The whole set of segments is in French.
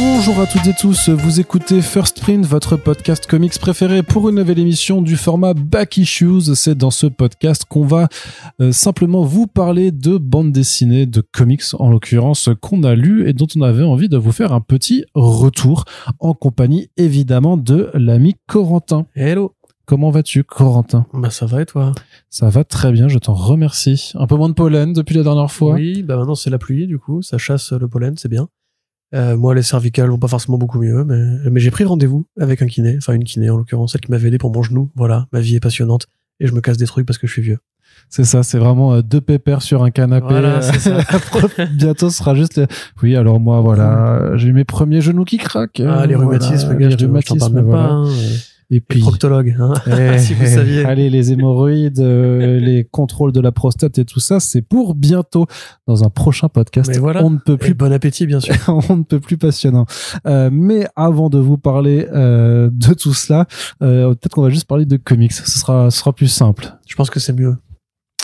Bonjour à toutes et tous, vous écoutez First Print, votre podcast comics préféré pour une nouvelle émission du format Back Issues. C'est dans ce podcast qu'on va simplement vous parler de bandes dessinées, de comics en l'occurrence, qu'on a lu et dont on avait envie de vous faire un petit retour en compagnie évidemment de l'ami Corentin. Hello. Comment vas-tu, Corentin ? Bah ça va et toi ? Ça va très bien, je t'en remercie. Un peu moins de pollen depuis la dernière fois. Oui, bah maintenant c'est la pluie du coup, ça chasse le pollen, c'est bien. Moi les cervicales vont pas forcément beaucoup mieux, mais j'ai pris rendez-vous avec un kiné, enfin une kiné en l'occurrence, celle qui m'avait aidé pour mon genou. Voilà, ma vie est passionnante et je me casse des trucs parce que je suis vieux. C'est ça, c'est vraiment deux pépères sur un canapé. Voilà, c'est ça. Bientôt ce sera juste... Oui, alors moi, voilà, j'ai mes premiers genoux qui craquent. Ah, les rhumatismes, voilà, gars, les rhumatismes, je t'en parle même voilà. pas. Hein. Et puis, proctologue, hein. Si vous saviez. Allez, les hémorroïdes, les contrôles de la prostate et tout ça, c'est pour bientôt dans un prochain podcast. Mais voilà. On ne peut plus. Et bon appétit, bien sûr. On ne peut plus passionnant. Mais avant de vous parler de tout cela, peut-être qu'on va juste parler de comics. Ce sera plus simple. Je pense que c'est mieux.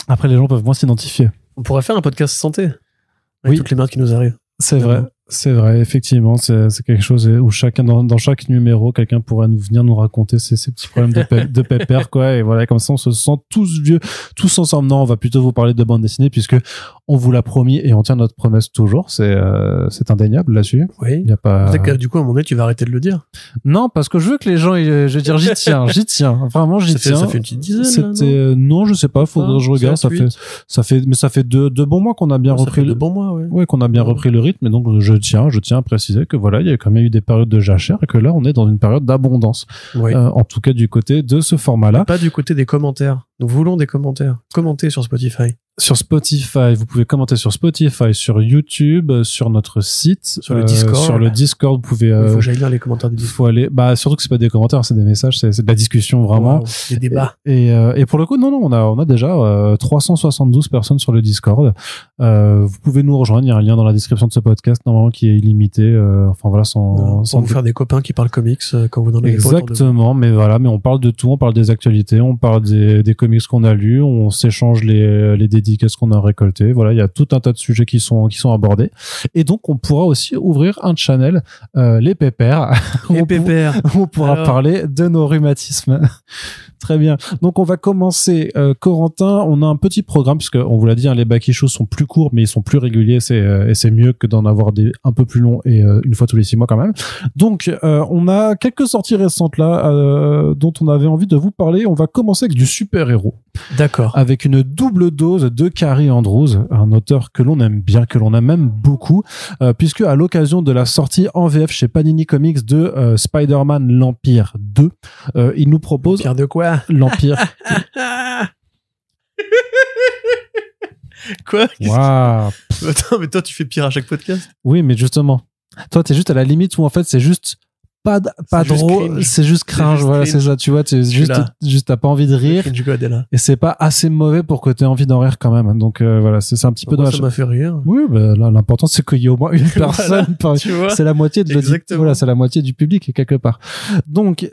Après, les gens peuvent moins s'identifier. On pourrait faire un podcast santé. Avec Oui. toutes les merdes qui nous arrivent. C'est vrai. C'est vrai, effectivement, c'est quelque chose où chacun dans chaque numéro, quelqu'un pourrait venir nous raconter ces petits problèmes de pépère, quoi. Et voilà, comme ça, on se sent tous vieux, tous ensemble. Non, on va plutôt vous parler de bande dessinée puisque on vous l'a promis et on tient notre promesse toujours. C'est indéniable là-dessus. Oui. Il y a pas. Peut-être que du coup, à un moment donné, tu vas arrêter de le dire. Non, parce que je veux que les gens, je veux dire, j'y tiens. Vraiment, j'y tiens. Ça fait une petite dizaine. Non, je sais pas, faudrait que je regarde. Ça fait deux bons mois qu'on a bien repris. Ça fait 2 bons mois, ouais. Ouais, qu'on a bien repris le rythme. Et donc, je tiens à préciser que voilà, il y a quand même eu des périodes de jachère et que là, on est dans une période d'abondance. Oui. En tout cas, du côté de ce format-là. Pas du côté des commentaires. Nous voulons des commentaires. Commentez sur Spotify. Sur Spotify, vous pouvez commenter sur Spotify, sur YouTube, sur notre site, sur le Discord. Sur le Discord, vous pouvez. Il faut que j'aille lire les commentaires du Discord. Faut aller. Bah, surtout que c'est pas des commentaires, c'est des messages, c'est de la discussion vraiment. Wow, des débats. Et pour le coup, non, on a déjà 372 personnes sur le Discord. Vous pouvez nous rejoindre. Il y a un lien dans la description de ce podcast normalement qui est illimité. Enfin voilà, sans vous faire des copains qui parlent comics quand vous n'en avez pas. Exactement, mais voilà, mais on parle de tout, on parle des actualités, on parle des comics qu'on a lus, on s'échange les dédicaces qu'on a récoltées. Voilà, il y a tout un tas de sujets qui sont abordés. Et donc, on pourra aussi ouvrir un channel, les pépères. On pourra parler de nos rhumatismes. Très bien. Donc, on va commencer. Corentin, on a un petit programme, puisque on vous l'a dit, hein, les back issues sont plus courts, mais ils sont plus réguliers. Et c'est mieux que d'en avoir des un peu plus longs et une fois tous les 6 mois quand même. Donc, on a quelques sorties récentes là, dont on avait envie de vous parler. On va commencer avec du super-héros. D'accord. Avec une double dose de Carrie Andrews, un auteur que l'on aime bien, que l'on aime même beaucoup, puisque à l'occasion de la sortie en VF chez Panini Comics de Spider-Man l'Empire 2, il nous propose... L'Empire de quoi ? L'Empire. Quoi ? Waouh. Attends, mais toi, tu fais pire à chaque podcast ? Oui, mais justement, toi, t'es juste à la limite où en fait, c'est juste... pas drôle, c'est juste cringe, voilà, c'est ça, tu vois, juste t'as pas envie de rire, et c'est pas assez mauvais pour que t'aies envie d'en rire quand même, donc voilà, c'est un petit peu dommage. Ça m'a fait rire. Oui, bah, là, l'important c'est qu'il y ait au moins une personne, voilà, c'est la moitié de voilà, c'est la moitié du public quelque part. Donc,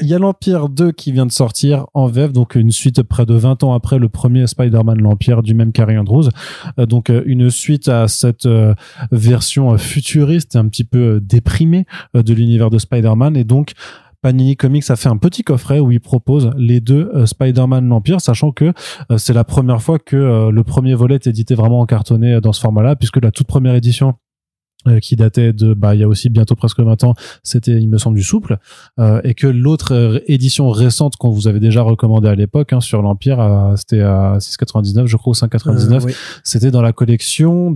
il y a l'Empire 2 qui vient de sortir en VF, donc une suite près de 20 ans après le premier Spider-Man l'Empire du même Carrie Andrews. Donc une suite à cette version futuriste et un petit peu déprimée de l'univers de Spider-Man. Et donc Panini Comics a fait un petit coffret où il propose les deux Spider-Man l'Empire, sachant que c'est la première fois que le premier volet est édité vraiment en cartonné dans ce format-là, puisque la toute première édition qui datait de il y a aussi bientôt presque 20 ans, c'était il me semble du souple, et que l'autre édition récente qu'on vous avait déjà recommandé à l'époque, hein, sur l'Empire, c'était à 6,99 je crois, ou 5,99, oui. C'était dans la collection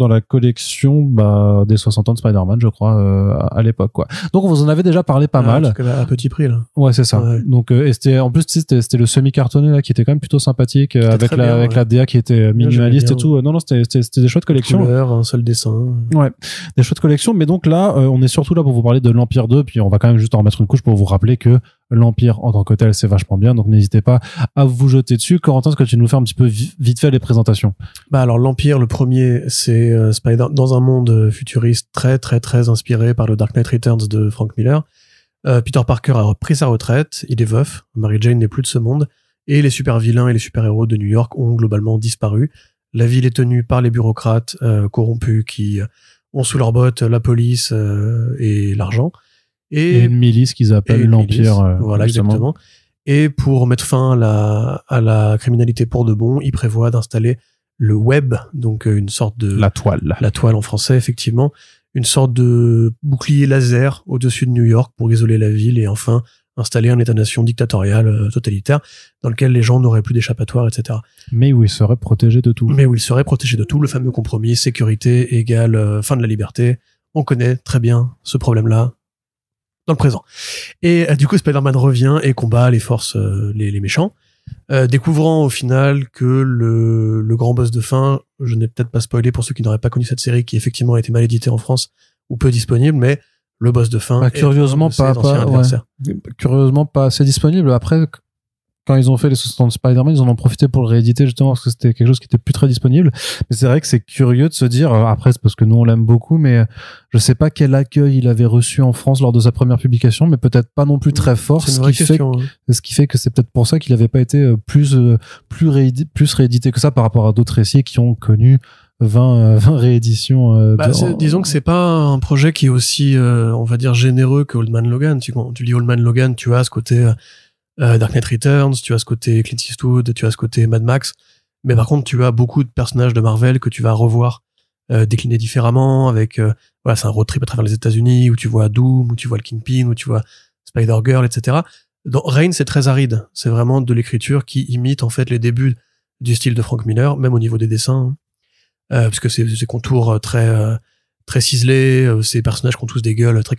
des 60 ans de Spider-Man, je crois, à l'époque, quoi. Donc on vous en avait déjà parlé pas mal, à petit prix là. Ouais, c'est ça. Ouais. Donc et c'était en plus c'était le semi-cartonné là qui était quand même plutôt sympathique, avec la DA qui était minimaliste et tout. Non, c'était des chouettes collections. Couleur, un seul dessin. Ouais, des chouettes collection, mais donc là on est surtout là pour vous parler de l'Empire 2, puis on va quand même juste en remettre une couche pour vous rappeler que l'Empire en tant que tel c'est vachement bien, donc n'hésitez pas à vous jeter dessus. Corentin, est-ce que tu nous fais un petit peu vite fait les présentations? Alors l'Empire, le premier, c'est Spider dans un monde futuriste très très très inspiré par le Dark Knight Returns de Frank Miller. Peter Parker a pris sa retraite, il est veuf, Mary Jane n'est plus de ce monde, et les super vilains et les super héros de New York ont globalement disparu. La ville est tenue par les bureaucrates corrompus qui ont sous leur botte la police et l'argent. Et une milice qu'ils appellent l'Empire. Voilà, exactement. Et pour mettre fin à la criminalité pour de bon, ils prévoient d'installer le web, donc une sorte de... La toile. La toile en français, effectivement. Une sorte de bouclier laser au-dessus de New York pour isoler la ville et enfin installer un état-nation dictatorial totalitaire dans lequel les gens n'auraient plus d'échappatoire, etc. Mais où ils seraient protégés de tout. Le fameux compromis, sécurité égale fin de la liberté. On connaît très bien ce problème-là dans le présent. Et du coup, Spider-Man revient et combat les forces, les méchants, découvrant au final que le grand boss de fin, je n'ai peut-être pas spoilé pour ceux qui n'auraient pas connu cette série, qui effectivement a été mal éditée en France ou peu disponible, mais le boss de fin curieusement pas assez disponible. Après, quand ils ont fait les 60 Spider-Man, ils en ont profité pour le rééditer justement parce que c'était quelque chose qui était plus très disponible. Mais c'est vrai que c'est curieux de se dire, après c'est parce que nous on l'aime beaucoup, mais je sais pas quel accueil il avait reçu en France lors de sa première publication, mais peut-être pas non plus très fort, ce qui fait que c'est peut-être pour ça qu'il avait pas été plus réédité que ça par rapport à d'autres récits qui ont connu 20 rééditions. Disons que c'est pas un projet qui est aussi, on va dire, généreux que Old Man Logan. Quand tu lis Old Man Logan, tu as ce côté Dark Knight Returns, tu as ce côté Clint Eastwood, tu as ce côté Mad Max. Mais par contre, tu as beaucoup de personnages de Marvel que tu vas revoir déclinés différemment avec, c'est un road trip à travers les États-Unis où tu vois Doom, où tu vois le Kingpin, où tu vois Spider-Girl, etc. Dans Reign, c'est très aride. C'est vraiment de l'écriture qui imite en fait les débuts du style de Frank Miller, même au niveau des dessins. Parce que ces contours très ciselés, ces personnages qui ont tous des gueules très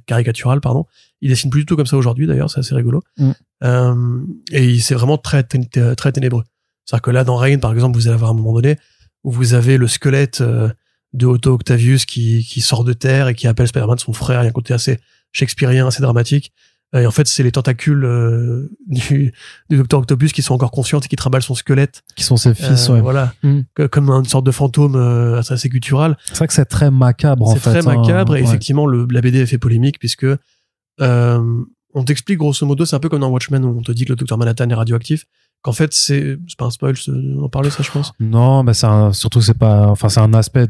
caricaturales, pardon. Il dessine plus du tout comme ça aujourd'hui, d'ailleurs, c'est assez rigolo. Et c'est vraiment très ténébreux. C'est-à-dire que là, dans Reign, par exemple, vous allez avoir un moment donné où vous avez le squelette de Otto Octavius qui sort de terre et qui appelle Spider-Man son frère. Il y a un côté assez shakespearien, assez dramatique. Et en fait, c'est les tentacules du Docteur Octopus qui sont encore conscientes et qui trimballent son squelette. Qui sont ses fils, ouais. Voilà. Comme une sorte de fantôme assez guttural. C'est vrai que c'est très macabre, en fait. C'est très macabre, et effectivement, la BD a fait polémique, puisque on t'explique, grosso modo, c'est un peu comme dans Watchmen, où on te dit que le Docteur Manhattan est radioactif, qu'en fait, c'est pas un spoil, on en parlait, ça, je pense. Non, mais surtout, c'est un aspect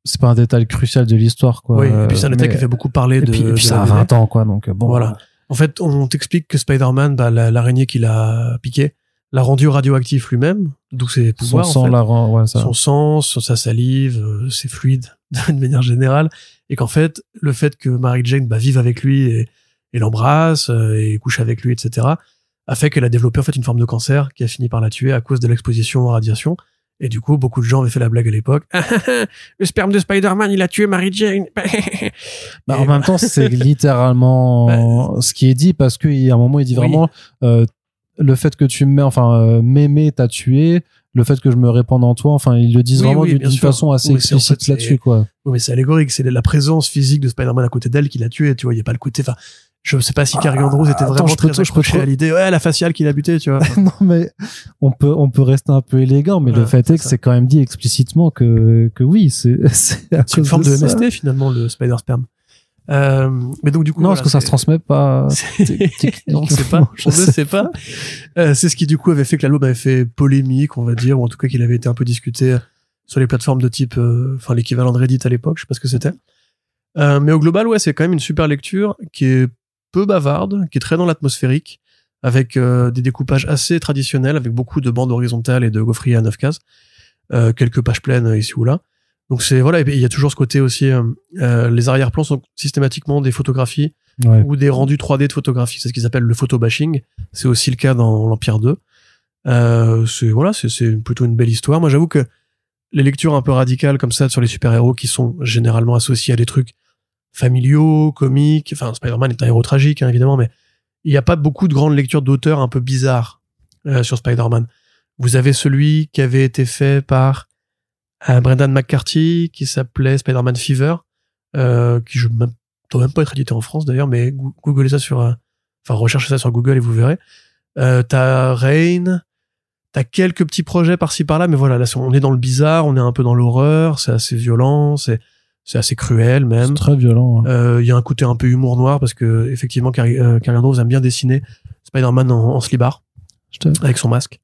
c'est pas un détail crucial de l'histoire, quoi. Oui, et puis c'est un détail qui fait beaucoup parler et puis ça a 20 ans, quoi, donc bon. Voilà. En fait, on t'explique que Spider-Man, l'araignée qu'il a piqué, l'a rendu radioactif lui-même, d'où ses pouvoirs. Son sang, sa salive, ses fluides, d'une manière générale. Et qu'en fait, le fait que Mary Jane vive avec lui et l'embrasse, et couche avec lui, etc., a fait qu'elle a développé en fait une forme de cancer qui a fini par la tuer à cause de l'exposition aux radiations. Et du coup, beaucoup de gens avaient fait la blague à l'époque. Le sperme de Spider-Man, il a tué Mary Jane. En même temps, c'est littéralement ce qui est dit, parce qu'à un moment, il dit vraiment le fait que tu m'aimer t'a tué, le fait que je me répande en toi, ils le disent vraiment d'une façon assez explicite là-dessus, quoi. Oui, mais c'est allégorique, c'est la présence physique de Spider-Man à côté d'elle qui l'a tué, tu vois, il n'y a pas le côté, je sais pas si Carrie Andrews était vraiment très accrochée à l'idée, la faciale qu'il a buté, tu vois. Non, mais on peut rester un peu élégant, mais le fait est que c'est quand même dit explicitement que oui, c'est une forme de MST, finalement, le Spider-Sperm. Mais donc, du coup. Non, parce que ça se transmet pas. On ne sait pas. C'est ce qui, du coup, avait fait que la Lobe avait fait polémique, on va dire, ou en tout cas qu'il avait été un peu discuté sur les plateformes de type, l'équivalent de Reddit à l'époque, je sais pas ce que c'était. Mais au global, c'est quand même une super lecture qui est peu bavarde, qui est très dans l'atmosphérique, avec des découpages assez traditionnels, avec beaucoup de bandes horizontales et de gaufriers à 9 cases, quelques pages pleines ici ou là. Donc et il y a toujours ce côté aussi, les arrière-plans sont systématiquement des photographies ou des rendus 3D de photographies, c'est ce qu'ils appellent le photo-bashing, c'est aussi le cas dans l'Empire 2. C'est plutôt une belle histoire. Moi, j'avoue que les lectures un peu radicales comme ça sur les super-héros qui sont généralement associés à des trucs familiaux, comiques, Spider-Man est un héros tragique, hein, évidemment, mais il n'y a pas beaucoup de grandes lectures d'auteurs un peu bizarres sur Spider-Man. Vous avez celui qui avait été fait par Brendan McCarthy, qui s'appelait Spider-Man Fever, qui je ne dois même pas être édité en France d'ailleurs, mais googlez ça recherchez ça sur Google et vous verrez. T'as Reign, t'as quelques petits projets par-ci par-là, mais voilà, là on est dans le bizarre, on est un peu dans l'horreur, c'est assez violent, c'est assez cruel même. C'est très violent. Il y a un côté un peu humour noir parce que effectivement Carrie Andrews aime bien dessiner Spider-Man en slibard avec son masque.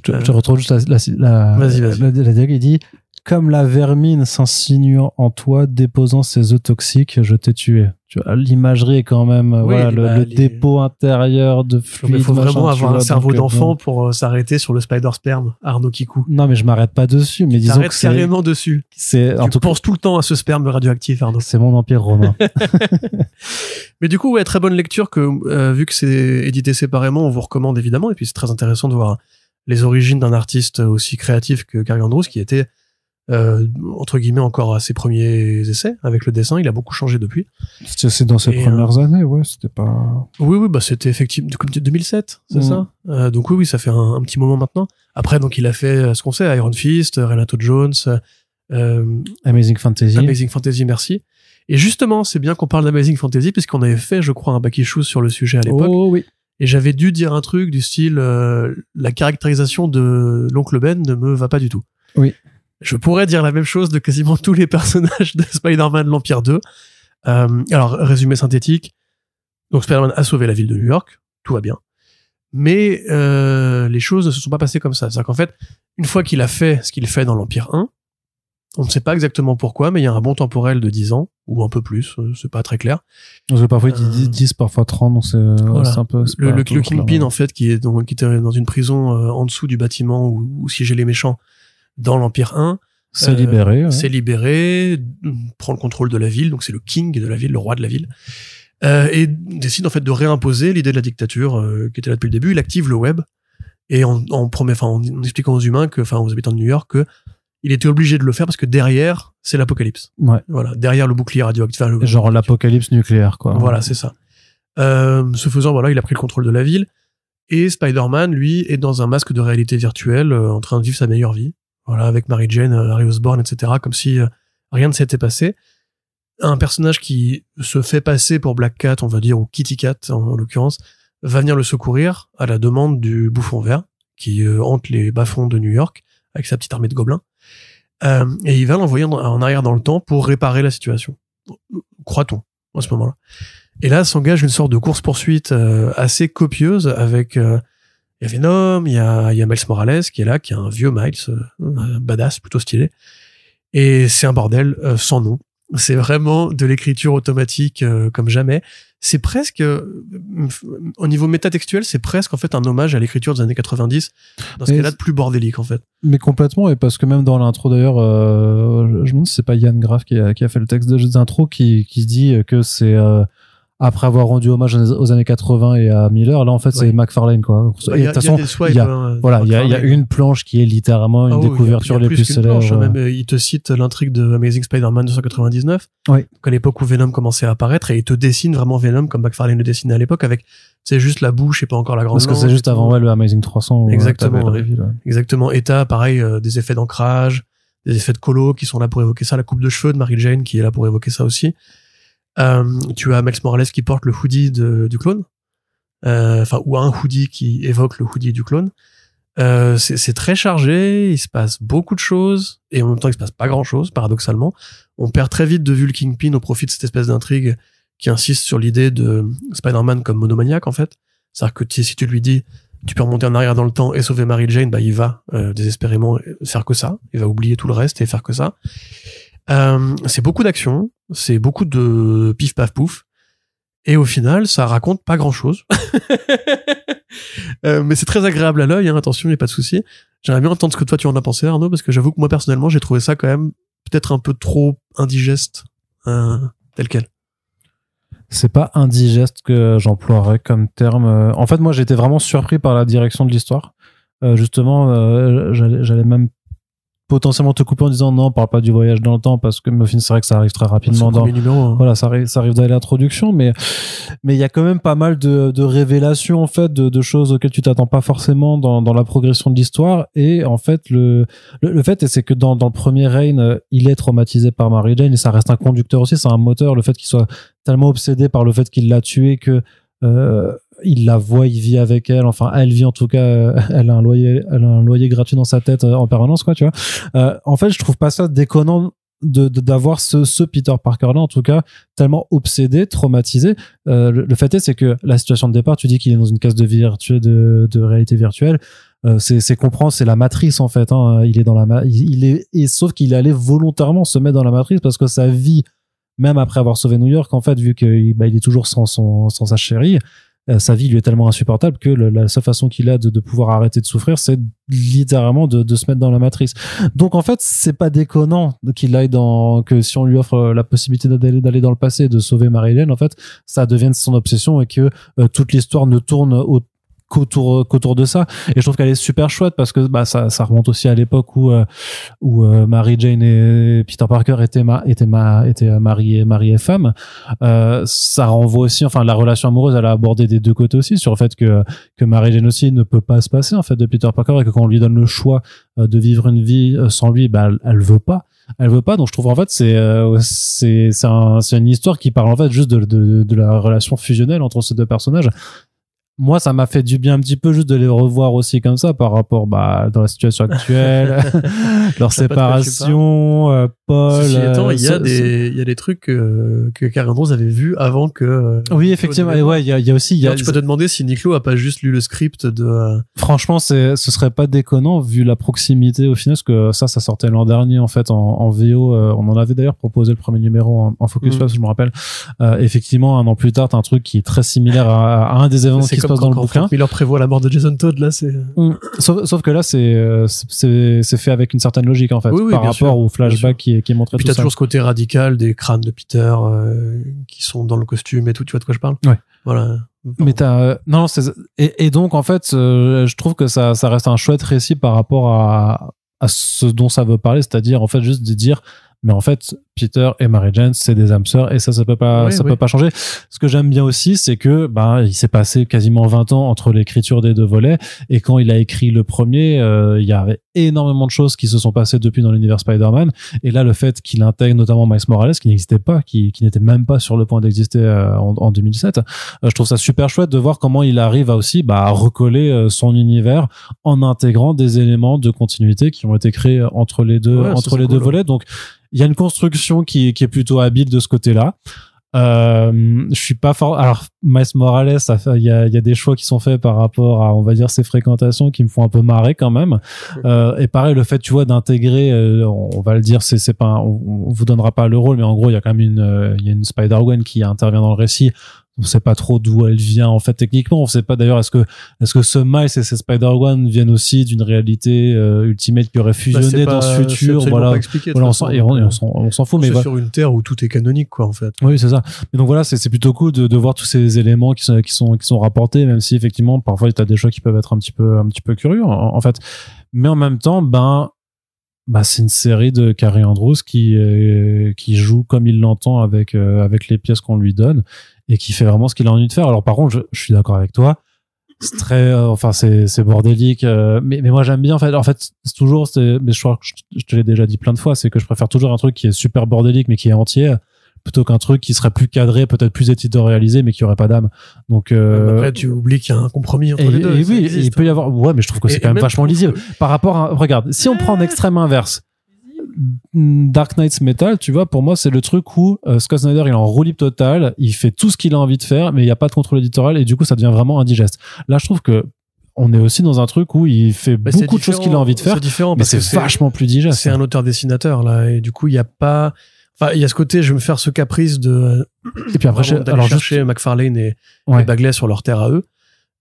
Je te retrouve juste la dialogue, il dit comme la vermine s'insinuant en toi, déposant ses œufs toxiques, je t'ai tué. Tu vois, l'imagerie est quand même, le dépôt intérieur de fluide. Il faut vraiment avoir un cerveau donc, d'enfant pour s'arrêter sur le spider sperme, Arnaud Kikou. Non, mais je m'arrête pas dessus, mais disons que c'est carrément dessus. Tu penses tout le temps à ce sperme radioactif, Arnaud. C'est mon empire romain. Mais du coup, ouais, très bonne lecture que, vu que c'est édité séparément, on vous recommande évidemment. Et puis c'est très intéressant de voir les origines d'un artiste aussi créatif que Carrie Andrews, qui était entre guillemets encore à ses premiers essais avec le dessin. Il a beaucoup changé depuis. C'est dans ses premières années, ouais, c'était pas... Oui, bah c'était effectivement comme 2007, c'est ça. Donc oui, ça fait un petit moment maintenant. Après, donc il a fait ce qu'on sait, Iron Fist, Renato Jones, Amazing Fantasy, merci. Et justement, c'est bien qu'on parle d'Amazing Fantasy puisqu'on avait fait, je crois, un back issue sur le sujet à l'époque. Oh oui. Et j'avais dû dire un truc du style la caractérisation de l'oncle Ben ne me va pas du tout. Oui. Je pourrais dire la même chose de quasiment tous les personnages de Spider-Man l'Empire 2. Alors, résumé synthétique. Donc, Spider-Man a sauvé la ville de New York. Tout va bien. Mais les choses ne se sont pas passées comme ça. C'est-à-dire qu'en fait, une fois qu'il a fait ce qu'il fait dans l'Empire 1, on ne sait pas exactement pourquoi, mais il y a un bond temporel de 10 ans, ou un peu plus, c'est pas très clair. Donc, parfois, il dit 10, parfois 30, donc c'est un peu... Le Kingpin, en fait, qui était dans une prison en dessous du bâtiment où siégeaient les méchants dans l'Empire 1, s'est libéré, prend le contrôle de la ville, donc c'est le king de la ville, le roi de la ville, et décide en fait de réimposer l'idée de la dictature qui était là depuis le début. Il active le web et en expliquant aux humains aux habitants de New York que il était obligé de le faire parce que derrière c'est l'apocalypse. Ouais. Voilà, derrière le bouclier radioactif. Genre l'apocalypse nucléaire, quoi. Voilà, c'est ça. Ce faisant, voilà, il a pris le contrôle de la ville et Spider-Man, lui, est dans un masque de réalité virtuelle, en train de vivre sa meilleure vie. Voilà, avec Mary Jane, Harry Osborn, etc., comme si rien ne s'était passé. Un personnage qui se fait passer pour Black Cat, on va dire, ou Kitty Cat, en l'occurrence, va venir le secourir à la demande du bouffon vert, qui hante les bas-fonds de New York, avec sa petite armée de gobelins. Et il va l'envoyer en arrière dans le temps pour réparer la situation. Croit-on, à ce moment-là. Et là, s'engage une sorte de course-poursuite assez copieuse avec... il y a Venom, il y a Miles Morales qui est là, qui est un vieux Miles, badass, plutôt stylé. Et c'est un bordel sans nom. C'est vraiment de l'écriture automatique comme jamais. C'est presque, au niveau métatextuel, c'est presque en fait un hommage à l'écriture des années 90, dans ce cas-là de plus bordélique en fait. Mais complètement, et parce que même dans l'intro d'ailleurs, je me demande si c'est pas Yann Graff qui a fait le texte d'intro qui dit que c'est... après avoir rendu hommage aux années 80 et à Miller, là en fait c'est McFarlane, quoi. Il y a une planche qui est littéralement une des couvertures les plus célèbres. Même il te cite l'intrigue de Amazing Spider-Man 299. Oui. À l'époque où Venom commençait à apparaître, et il te dessine vraiment Venom comme McFarlane le dessinait à l'époque, avec c'est juste la bouche et pas encore la grande. Parce que c'est juste avant le Amazing 300. Exactement. Exactement. Et t'as pareil des effets d'ancrage, des effets de colo qui sont là pour évoquer ça, la coupe de cheveux de Mary Jane qui est là pour évoquer ça aussi. Tu as Miles Morales qui porte le hoodie du clone, ou un hoodie qui évoque le hoodie du clone. C'est très chargé, il se passe beaucoup de choses, et en même temps il se passe pas grand chose, paradoxalement. On perd très vite de vue le Kingpin au profit de cette espèce d'intrigue qui insiste sur l'idée de Spider-Man comme monomaniaque, en fait. C'est-à-dire que si tu lui dis, tu peux remonter en arrière dans le temps et sauver Mary Jane, bah il va désespérément faire que ça, il va oublier tout le reste et faire que ça. C'est beaucoup d'action, c'est beaucoup de pif paf pouf, et au final ça raconte pas grand chose. Mais c'est très agréable à l'œil, hein, attention, y a pas de souci. J'aimerais bien entendre ce que toi tu en as pensé, Arnaud, parce que j'avoue que moi personnellement j'ai trouvé ça quand même peut-être un peu trop indigeste, tel quel. C'est pas indigeste que j'emploierais comme terme. En fait, moi j'étais vraiment surpris par la direction de l'histoire. Justement, j'allais même potentiellement te couper en disant non, parle pas du voyage dans le temps, parce que Muffin, c'est vrai que ça arrive très rapidement dans voilà, ça arrive dans l'introduction, mais il y a quand même pas mal de révélations en fait, de choses auxquelles tu t'attends pas forcément dans la progression de l'histoire. Et en fait le fait c'est que dans le premier Reign, il est traumatisé par Mary Jane, et ça reste un conducteur aussi, c'est un moteur, le fait qu'il soit tellement obsédé par le fait qu'il l'a tué que il la voit, il vit avec elle, enfin elle vit en tout cas, elle a un loyer gratuit dans sa tête en permanence, quoi, tu vois. En fait, je trouve pas ça déconnant d'avoir ce Peter Parker là, en tout cas tellement obsédé, traumatisé. Le fait c'est que la situation de départ, tu dis qu'il est dans une case de réalité virtuelle, c'est comprendre, c'est la matrice en fait. Hein. Il est dans il est, et sauf qu'il est allé volontairement se mettre dans la matrice parce que sa vie, même après avoir sauvé New York, en fait, vu qu'il il est toujours sans sa chérie, sa vie lui est tellement insupportable que la seule façon qu'il a de pouvoir arrêter de souffrir, c'est littéralement de se mettre dans la matrice. Donc en fait, c'est pas déconnant qu'il aille que si on lui offre la possibilité d'aller dans le passé et de sauver Mary-Jane, en fait, ça devienne son obsession et que toute l'histoire ne tourne qu'autour de ça. Et je trouve qu'elle est super chouette parce que ça remonte aussi à l'époque où Mary Jane et Peter Parker étaient mariés et femmes. Ça renvoie aussi, enfin, la relation amoureuse, elle a abordé des deux côtés aussi, sur le fait que Mary Jane aussi ne peut pas se passer en fait de Peter Parker et que quand on lui donne le choix de vivre une vie sans lui, elle veut pas. Donc je trouve en fait c'est une histoire qui parle en fait juste de la relation fusionnelle entre ces deux personnages. Moi, ça m'a fait du bien un petit peu juste de les revoir aussi comme ça par rapport dans la situation actuelle, leur séparation, Paul. Ceci étant, il y a des trucs que Karen Rose avait vus avant que. Oui, effectivement. Et ouais, il y a aussi. Tu peux te demander si Nick Lowe a pas juste lu le script de. Franchement, ce serait pas déconnant vu la proximité au final, parce que ça sortait l'an dernier en fait en VO. On en avait d'ailleurs proposé le premier numéro en Focus Web, je me rappelle. Effectivement, un an plus tard, t'as un truc qui est très similaire à un des événements qui se passe dans le bouquin. Miller prévoit la mort de Jason Todd, là, c'est. Sauf que là, c'est fait avec une certaine logique en fait, par rapport au flashback qui est montré. Puis t'as toujours ce côté radical des crânes de Peter qui sont dans le costume et tout. Tu vois de quoi je parle? Ouais. Voilà. Mais et donc en fait, je trouve que ça reste un chouette récit par rapport à ce dont ça veut parler, c'est-à-dire en fait juste de dire. Mais en fait, Peter et Mary Jane, c'est des âmes sœurs et ça peut pas, peut pas changer. Ce que j'aime bien aussi, c'est que, il s'est passé quasiment 20 ans entre l'écriture des deux volets et quand il a écrit le premier, il y avait énormément de choses qui se sont passées depuis dans l'univers Spider-Man. Et là, le fait qu'il intègre notamment Miles Morales, qui n'existait pas, qui n'était même pas sur le point d'exister en 2007, je trouve ça super chouette de voir comment il arrive à recoller son univers en intégrant des éléments de continuité qui ont été créés entre les deux, deux volets. Donc, il y a une construction qui est plutôt habile de ce côté-là. Je suis pas fort. Alors, Miles Morales, il y a des choix qui sont faits par rapport à, on va dire, ses fréquentations qui me font un peu marrer quand même. Et pareil, le fait, tu vois, d'intégrer, on va le dire, c'est pas, on vous donnera pas le rôle, mais en gros, il y a quand même il y a une Spider-Gwen qui intervient dans le récit. On sait pas trop d'où elle vient en fait techniquement. On sait pas d'ailleurs est-ce que ce Miles et ces Spider-Gwen viennent aussi d'une réalité Ultimate qui aurait fusionné dans ce futur. Voilà, on s'en fout. Mais sur une terre où tout est canonique quoi en fait. Oui, c'est ça. Mais donc voilà, c'est plutôt cool de voir tous ces éléments qui sont rapportés, même si effectivement parfois t'as des choix qui peuvent être un petit peu curieux en fait. Mais en même temps, c'est une série de Carrie Andrews qui joue comme il l'entend avec les pièces qu'on lui donne et qui fait vraiment ce qu'il a envie de faire. Alors par contre, je suis d'accord avec toi. C'est très, c'est bordélique. Mais moi j'aime bien en fait c'est toujours, mais je crois que je te l'ai déjà dit plein de fois, c'est que je préfère toujours un truc qui est super bordélique mais qui est entier plutôt qu'un truc qui serait plus cadré, peut-être plus éditorialisé mais qui aurait pas d'âme. Donc après tu oublies qu'il y a un compromis entre les deux. Et oui, il peut y avoir. Ouais, mais je trouve que c'est quand même vachement lisible par rapport à. Regarde, si on prend en extrême inverse. Dark Knight's Metal, tu vois, pour moi, c'est le truc où Scott Snyder, il est en roue libre totale, il fait tout ce qu'il a envie de faire, mais il n'y a pas de contrôle éditorial et du coup, ça devient vraiment indigeste. Là, je trouve que on est aussi dans un truc où il fait beaucoup de choses qu'il a envie de faire, mais c'est vachement plus digeste. C'est un auteur-dessinateur, là, et du coup, il n'y a pas... Enfin, il y a ce côté, je vais me faire ce caprice de... Et puis après, chercher McFarlane et Bagley sur leur terre à eux.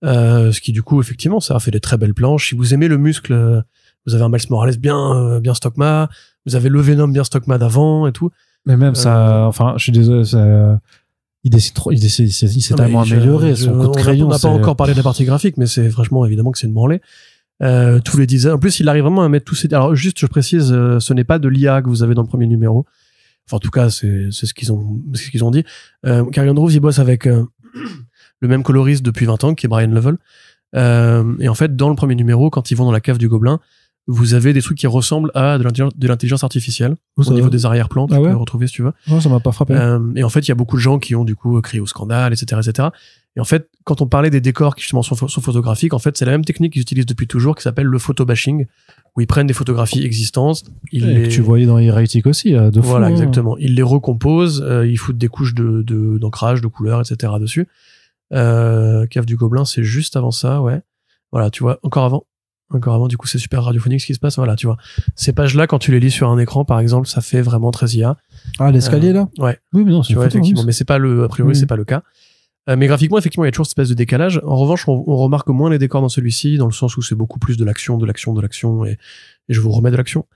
Ce qui, du coup, effectivement, ça a fait des très belles planches. Si vous aimez le muscle... Vous avez un Miles Morales bien Stockma. Vous avez le Venom bien Stockma d'avant et tout. Mais même ça, je suis désolé, il s'est tellement amélioré. Son coup de crayon. On n'a pas encore parlé de la partie graphique, mais c'est franchement évidemment que c'est une branlée. Tous les designs. En plus, il arrive vraiment à mettre tous ces. Alors juste, je précise, ce n'est pas de l'IA que vous avez dans le premier numéro. Enfin, en tout cas, c'est ce qu'ils ont dit. Carrie Andrews, il bosse avec le même coloriste depuis 20 ans, qui est Brian Lovell. Et en fait, dans le premier numéro, quand ils vont dans la cave du Gobelin, vous avez des trucs qui ressemblent à de l'intelligence artificielle au niveau des arrière-plans. Tu peux le retrouver si tu veux. Non, ça m'a pas frappé. Et en fait, il y a beaucoup de gens qui ont du coup crié au scandale, etc., etc. Et en fait, quand on parlait des décors qui justement sont photographiques, en fait, c'est la même technique qu'ils utilisent depuis toujours, qui s'appelle le photobashing, où ils prennent des photographies existantes. Que tu voyais dans Hieratic aussi, de fou. Voilà, exactement. Ils les recomposent, ils foutent des couches d'ancrage, de couleurs, etc. dessus. Cave du Gobelin, c'est juste avant ça, ouais. Voilà, tu vois, encore avant. encore avant, du coup, c'est super radiophonique ce qui se passe. Voilà, tu vois. Ces pages-là, quand tu les lis sur un écran, par exemple, ça fait vraiment très IA. Ah, l'escalier, là? Ouais. Oui, mais non, c'est tu vois, effectivement. Mais c'est pas a priori, c'est pas le cas. Mais graphiquement, effectivement, il y a toujours cette espèce de décalage. En revanche, on remarque moins les décors dans celui-ci, dans le sens où c'est beaucoup plus de l'action, et je vous remets de l'action.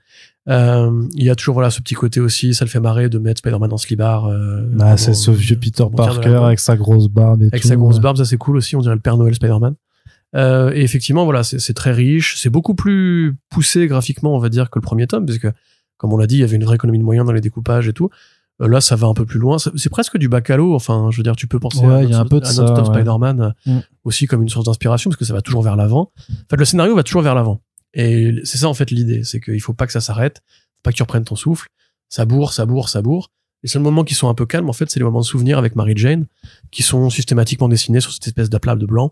Il y a toujours, voilà, ce petit côté aussi, ça le fait marrer de mettre Spider-Man en slibard. C'est ce vieux Peter Parker avec sa grosse barbe et tout. Avec sa grosse barbe, ça c'est cool aussi, on dirait le Père Noël Spider-Man. Et effectivement, voilà, c'est très riche, c'est beaucoup plus poussé graphiquement, on va dire, que le premier tome, parce que, comme on l'a dit, il y avait une vraie économie de moyens dans les découpages et tout. Là, ça va un peu plus loin. C'est presque du Bacalo. Enfin, je veux dire, tu peux penser à Non-Stop Spider-Man aussi comme une source d'inspiration, parce que ça va toujours vers l'avant. En fait, le scénario va toujours vers l'avant. Et c'est ça, en fait, l'idée. C'est qu'il faut pas que ça s'arrête. Faut pas que tu reprennes ton souffle. Ça bourre. Les seuls moments qui sont un peu calmes, en fait, c'est les moments de souvenir avec Mary Jane, qui sont systématiquement dessinés sur cette espèce d'aplat de blanc.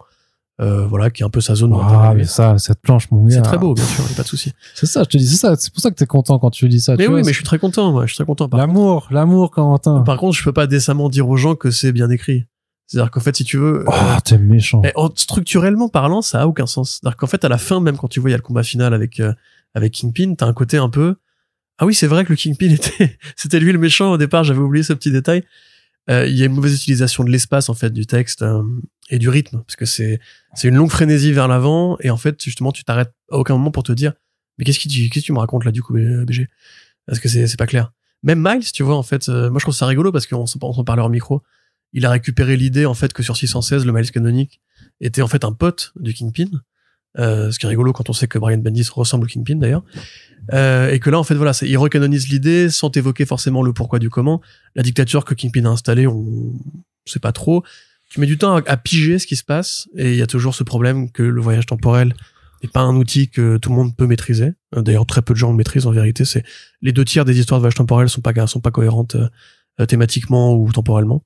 Voilà, qui est un peu sa zone. Ah, mais ça, cette planche, mon gars. C'est très beau, bien sûr, y a pas de souci. C'est ça, je te dis, c'est ça. C'est pour ça que t'es content quand tu dis ça. Mais oui, mais je suis très content, moi. Je suis très content. L'amour, Corentin. Par contre, je peux pas décemment dire aux gens que c'est bien écrit. C'est-à-dire qu'en fait, si tu veux. T'es méchant. Structurellement parlant, ça a aucun sens. C'est-à-dire qu'en fait, à la fin, même quand tu vois, il y a le combat final avec Kingpin, t'as un côté un peu. Ah oui, c'est vrai que le Kingpin c'était lui le méchant au départ, j'avais oublié ce petit détail. Il y a une mauvaise utilisation de l'espace, en fait, du texte, et du rythme. Parce que c'est une longue frénésie vers l'avant, et en fait, justement, tu t'arrêtes à aucun moment pour te dire, mais qu'est-ce que tu me racontes là, du coup, BG? Parce que c'est pas clair. Même Miles, tu vois, en fait, moi, je trouve ça rigolo parce qu'on s'en parlait en micro. Il a récupéré l'idée, en fait, que sur 616, le Miles canonique était, en fait, un pote du Kingpin. Ce qui est rigolo quand on sait que Brian Bendis ressemble au Kingpin, d'ailleurs. Et que là, en fait, voilà, il recanonise l'idée sans évoquer forcément le pourquoi du comment. La dictature que Kingpin a installée, on sait pas trop. Tu mets du temps à piger ce qui se passe, et il y a toujours ce problème que le voyage temporel n'est pas un outil que tout le monde peut maîtriser. D'ailleurs, très peu de gens le maîtrisent, en vérité. C'est les 2 tiers des histoires de voyage temporel sont pas cohérentes thématiquement ou temporellement.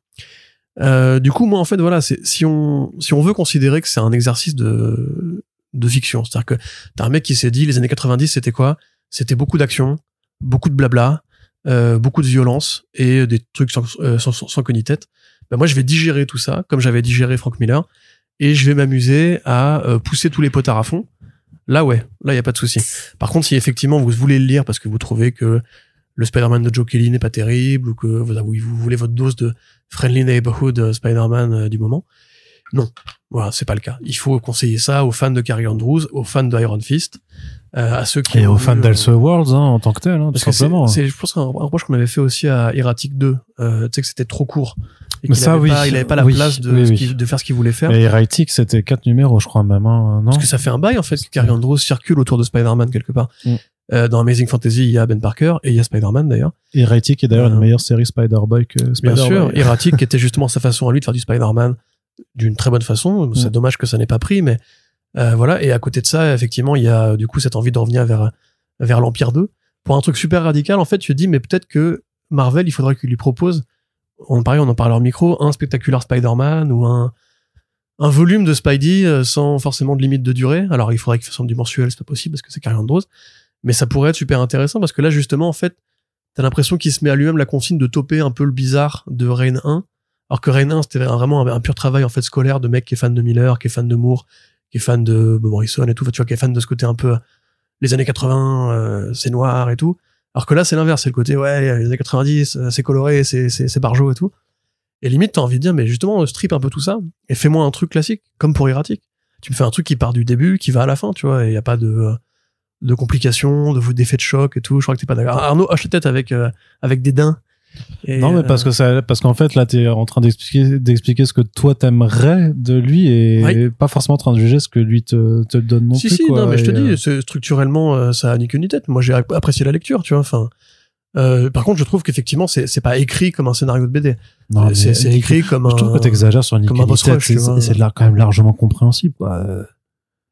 Du coup, moi, en fait, voilà, si on veut considérer que c'est un exercice de fiction, c'est-à-dire que t'as un mec qui s'est dit, les années 90, c'était quoi? C'était beaucoup d'action, beaucoup de blabla, beaucoup de violence et des trucs sans queue ni tête. Ben moi, je vais digérer tout ça, comme j'avais digéré Frank Miller, et je vais m'amuser à pousser tous les potards à fond. Là, ouais, là, il y a pas de souci. Par contre, si effectivement vous voulez le lire parce que vous trouvez que le Spider-Man de Joe Kelly n'est pas terrible, ou que vous voulez votre dose de Friendly Neighborhood Spider-Man du moment, non, voilà, c'est pas le cas. Il faut conseiller ça aux fans de Carrie Andrews, aux fans de IronIst, à ceux qui et aux fans d'Elseworlds, en tant que tel, tout simplement. Je pense qu'un reproche qu'on avait fait aussi à Erratic 2, tu sais que c'était trop court. Et mais ça, il avait pas la place de faire ce qu'il voulait faire. Et Erratic, c'était 4 numéros, je crois, même, non? Parce que ça fait un bail, en fait, que Carrie Andrews circule autour de Spider-Man quelque part. Dans Amazing Fantasy, il y a Ben Parker, et il y a Spider-Man, d'ailleurs. Erratic est d'ailleurs une meilleure série Spider-Boy que Spider-Man. Bien sûr, Erratic était justement sa façon à lui de faire du Spider-Man d'une très bonne façon. C'est dommage que ça n'ait pas pris, mais voilà. Et à côté de ça, effectivement, il y a du coup cette envie de revenir vers l'Empire 2 pour un truc super radical. En fait, tu te dis, mais peut-être que Marvel, il faudrait qu'il lui propose, on en parlait en micro, un spectaculaire Spider-Man ou un volume de Spidey sans forcément de limite de durée. Alors, il faudrait qu'il fasse du mensuel, c'est pas possible parce que c'est Carrie Andrews, mais ça pourrait être super intéressant parce que là, justement, en fait, t'as l'impression qu'il se met à lui-même la consigne de toper un peu le bizarre de Reign 1. Alors que Reign 1, c'était vraiment un pur travail en fait scolaire de mec qui est fan de Miller, qui est fan de Moore, qui est fan de Morrison et tout, tu vois, qui est fan de ce côté un peu les années 80, c'est noir et tout. Alors que là, c'est l'inverse, c'est le côté ouais, les années 90, c'est coloré, c'est barjo et tout. Et limite, t'as envie de dire, mais justement, strip un peu tout ça et fais-moi un truc classique, comme pour Erratic. Tu me fais un truc qui part du début, qui va à la fin, tu vois, et y a pas de complications, d'effets de choc et tout. Je crois que t'es pas d'accord. Arnaud hoche la tête avec dédain. Et non, mais parce qu'en fait, là, t'es en train d'expliquer ce que toi t'aimerais de lui et pas forcément en train de juger ce que lui te donne non plus. Si, quoi. Non, mais je te dis, structurellement, ça a ni queue ni tête. Moi, j'ai apprécié la lecture, tu vois, enfin. Par contre, je trouve qu'effectivement, c'est pas écrit comme un scénario de BD. Non, c'est écrit comme je trouve que t'exagères sur Nick Cage, c'est quand même largement compréhensible, quoi.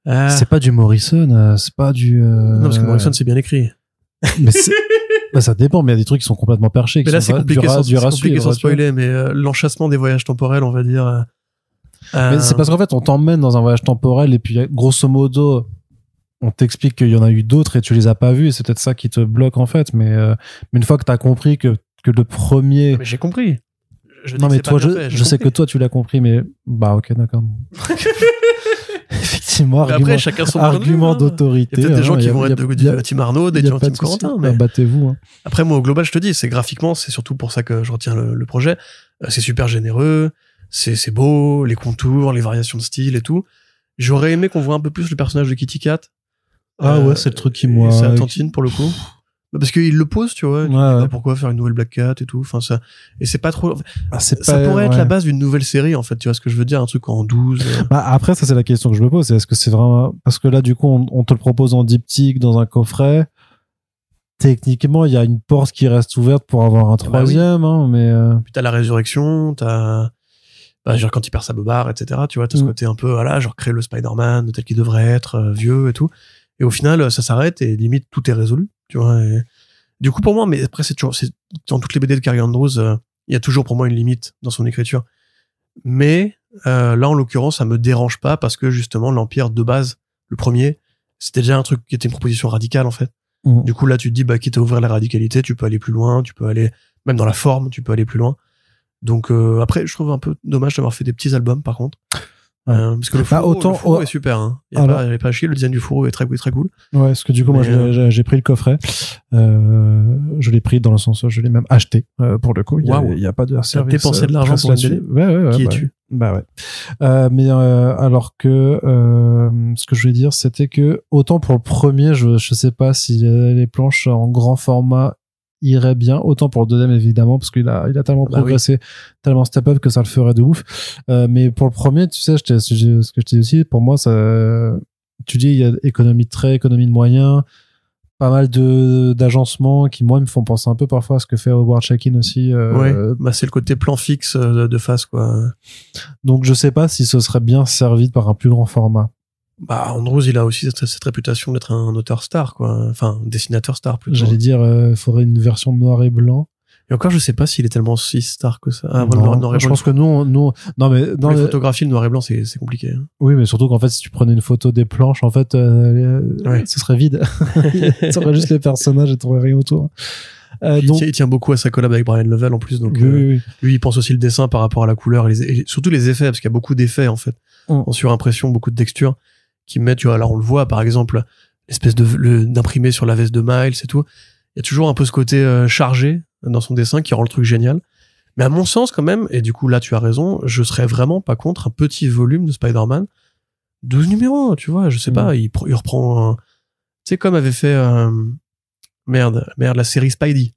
C'est pas du Morrison, c'est pas du. Non, parce que Morrison, c'est bien écrit. Mais ça dépend, mais il y a des trucs qui sont complètement perchés. Mais là, c'est compliqué sans spoiler, mais l'enchâssement des voyages temporels, on va dire. Mais c'est parce qu'en fait, on t'emmène dans un voyage temporel et puis, grosso modo, on t'explique qu'il y en a eu d'autres et tu les as pas vus et c'est peut-être ça qui te bloque, en fait. Mais une fois que t'as compris que le premier. Mais j'ai compris. Non, mais toi, je sais que toi, tu l'as compris, mais, bah, ok, d'accord. effectivement, après, chacun son argument d'autorité. Il y a peut-être des gens qui vont être de Team Arnaud, des gens de Team Corentin. Mais battez-vous. Hein. Après, moi, au global, je te dis, c'est graphiquement, c'est surtout pour ça que je retiens le projet. C'est super généreux, c'est beau, les contours, les variations de style et tout. J'aurais aimé qu'on voit un peu plus le personnage de Kitty Cat. Ah ouais, c'est le truc qui moi. C'est la tantine pour le coup. Parce qu'il le pose, tu vois. Ouais. Pourquoi faire une nouvelle Black Cat et tout. Enfin, ça. Et c'est pas trop. Ça pas, pourrait être la base d'une nouvelle série, en fait. Tu vois ce que je veux dire? Un truc en 12. Après, ça, c'est la question que je me pose. Est-ce que c'est vraiment. Parce que là, du coup, on te le propose en diptyque, dans un coffret. Techniquement, il y a une porte qui reste ouverte pour avoir un troisième, hein, mais. Puis t'as la résurrection, genre quand il perd sa bobard, etc. Tu vois, t'as ce côté un peu, voilà, genre créer le Spider-Man tel qu'il devrait être, vieux et tout. Et au final, ça s'arrête et limite tout est résolu, tu vois. Et du coup, pour moi, mais après, c'est dans toutes les BD de Carrie Andrews, il y a toujours pour moi une limite dans son écriture. Mais là, en l'occurrence, ça me dérange pas parce que justement, l'Empire de base, le premier, c'était déjà un truc qui était une proposition radicale en fait. Du coup, là, tu te dis, quitte à ouvrir la radicalité, tu peux aller plus loin, tu peux aller même dans la forme, tu peux aller plus loin. Donc après, je trouve un peu dommage d'avoir fait des petits albums, par contre. Parce que le fourreau est super. Hein. Il y a pas à chier. Le design du fourreau est très cool. Ouais, parce que du coup, moi, j'ai pris le coffret. Je l'ai pris dans le sens, je l'ai même acheté pour le coup. Il y a pas de service. T'as dépensé de l'argent pour une BD. Ouais. Qui es-tu? Bah ouais. Mais alors que ce que je voulais dire, c'était que autant pour le premier, je sais pas si les planches en grand format irait bien, autant pour le deuxième évidemment parce qu'il a tellement progressé, tellement step up que ça le ferait de ouf, mais pour le premier, tu sais, ce que je t'ai dit aussi, pour moi ça, tu dis il y a économie de trait, économie de moyens, pas mal d'agencements qui moi me font penser un peu parfois à ce que fait Howard Chaykin aussi. C'est le côté plan fixe de face quoi. Donc je sais pas si ce serait bien servi par un plus grand format. Andrews, il a aussi cette réputation d'être un auteur star, quoi. Enfin, un dessinateur star, plutôt. J'allais dire, faudrait une version noir et blanc. Et encore, je sais pas s'il est tellement si star que ça. Je pense que nous, non, mais dans les photographies, le noir et blanc, c'est compliqué. Hein. Oui, mais surtout qu'en fait, si tu prenais une photo des planches, en fait, ce serait vide. Tu aurais juste les personnages et tu aurais rien autour. Il tient beaucoup à sa collab avec Brian Lovell, en plus, donc, lui, il pense aussi le dessin par rapport à la couleur et surtout les effets, parce qu'il y a beaucoup d'effets, en fait. En surimpression, beaucoup de textures. Qui mettent, tu vois, là on le voit par exemple l'espèce d'imprimé sur la veste de Miles et tout, il y a toujours un peu ce côté chargé dans son dessin qui rend le truc génial, mais à mon sens quand même, et du coup là tu as raison, je serais vraiment pas contre un petit volume de Spider-Man 12 numéros, tu vois, je sais pas, il reprend tu sais comme avait fait la série Spidey,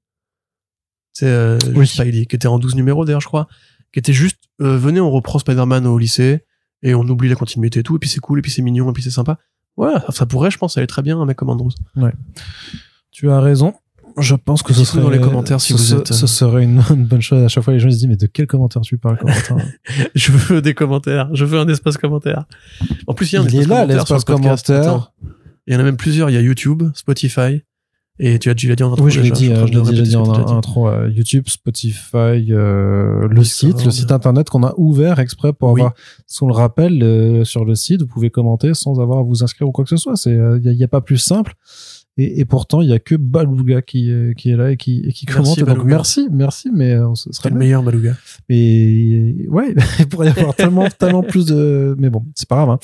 c'est Spidey qui était en 12 numéros d'ailleurs je crois, qui était juste venez on reprend Spider-Man au lycée et on oublie la continuité et tout, et puis c'est cool, et puis c'est mignon, et puis c'est sympa. Voilà, ça pourrait, je pense, aller très bien un mec comme Andrews. Ouais. Tu as raison. Je pense que ce serait dans les commentaires si vous êtes. Ce serait une bonne chose. À chaque fois, les gens se disent, mais de quel commentaire tu parles, Corentin? Je veux des commentaires. Je veux un espace commentaire. En plus, il y a un espace commentaire. L'espace commentaire. Il y en a même plusieurs. Il y a YouTube, Spotify. Et tu l'as dit en intro. Oui, je l'ai dit en intro. YouTube, Spotify, le site internet qu'on a ouvert exprès pour avoir, si on le rappelle, sur le site, vous pouvez commenter sans avoir à vous inscrire ou quoi que ce soit. Il y a pas plus simple. Et pourtant, il y a que Balouga qui est là et qui commente. Donc merci, mais ce serait le meilleur Balouga. Et ouais, il pourrait y avoir tellement plus de, mais bon, c'est pas grave, hein.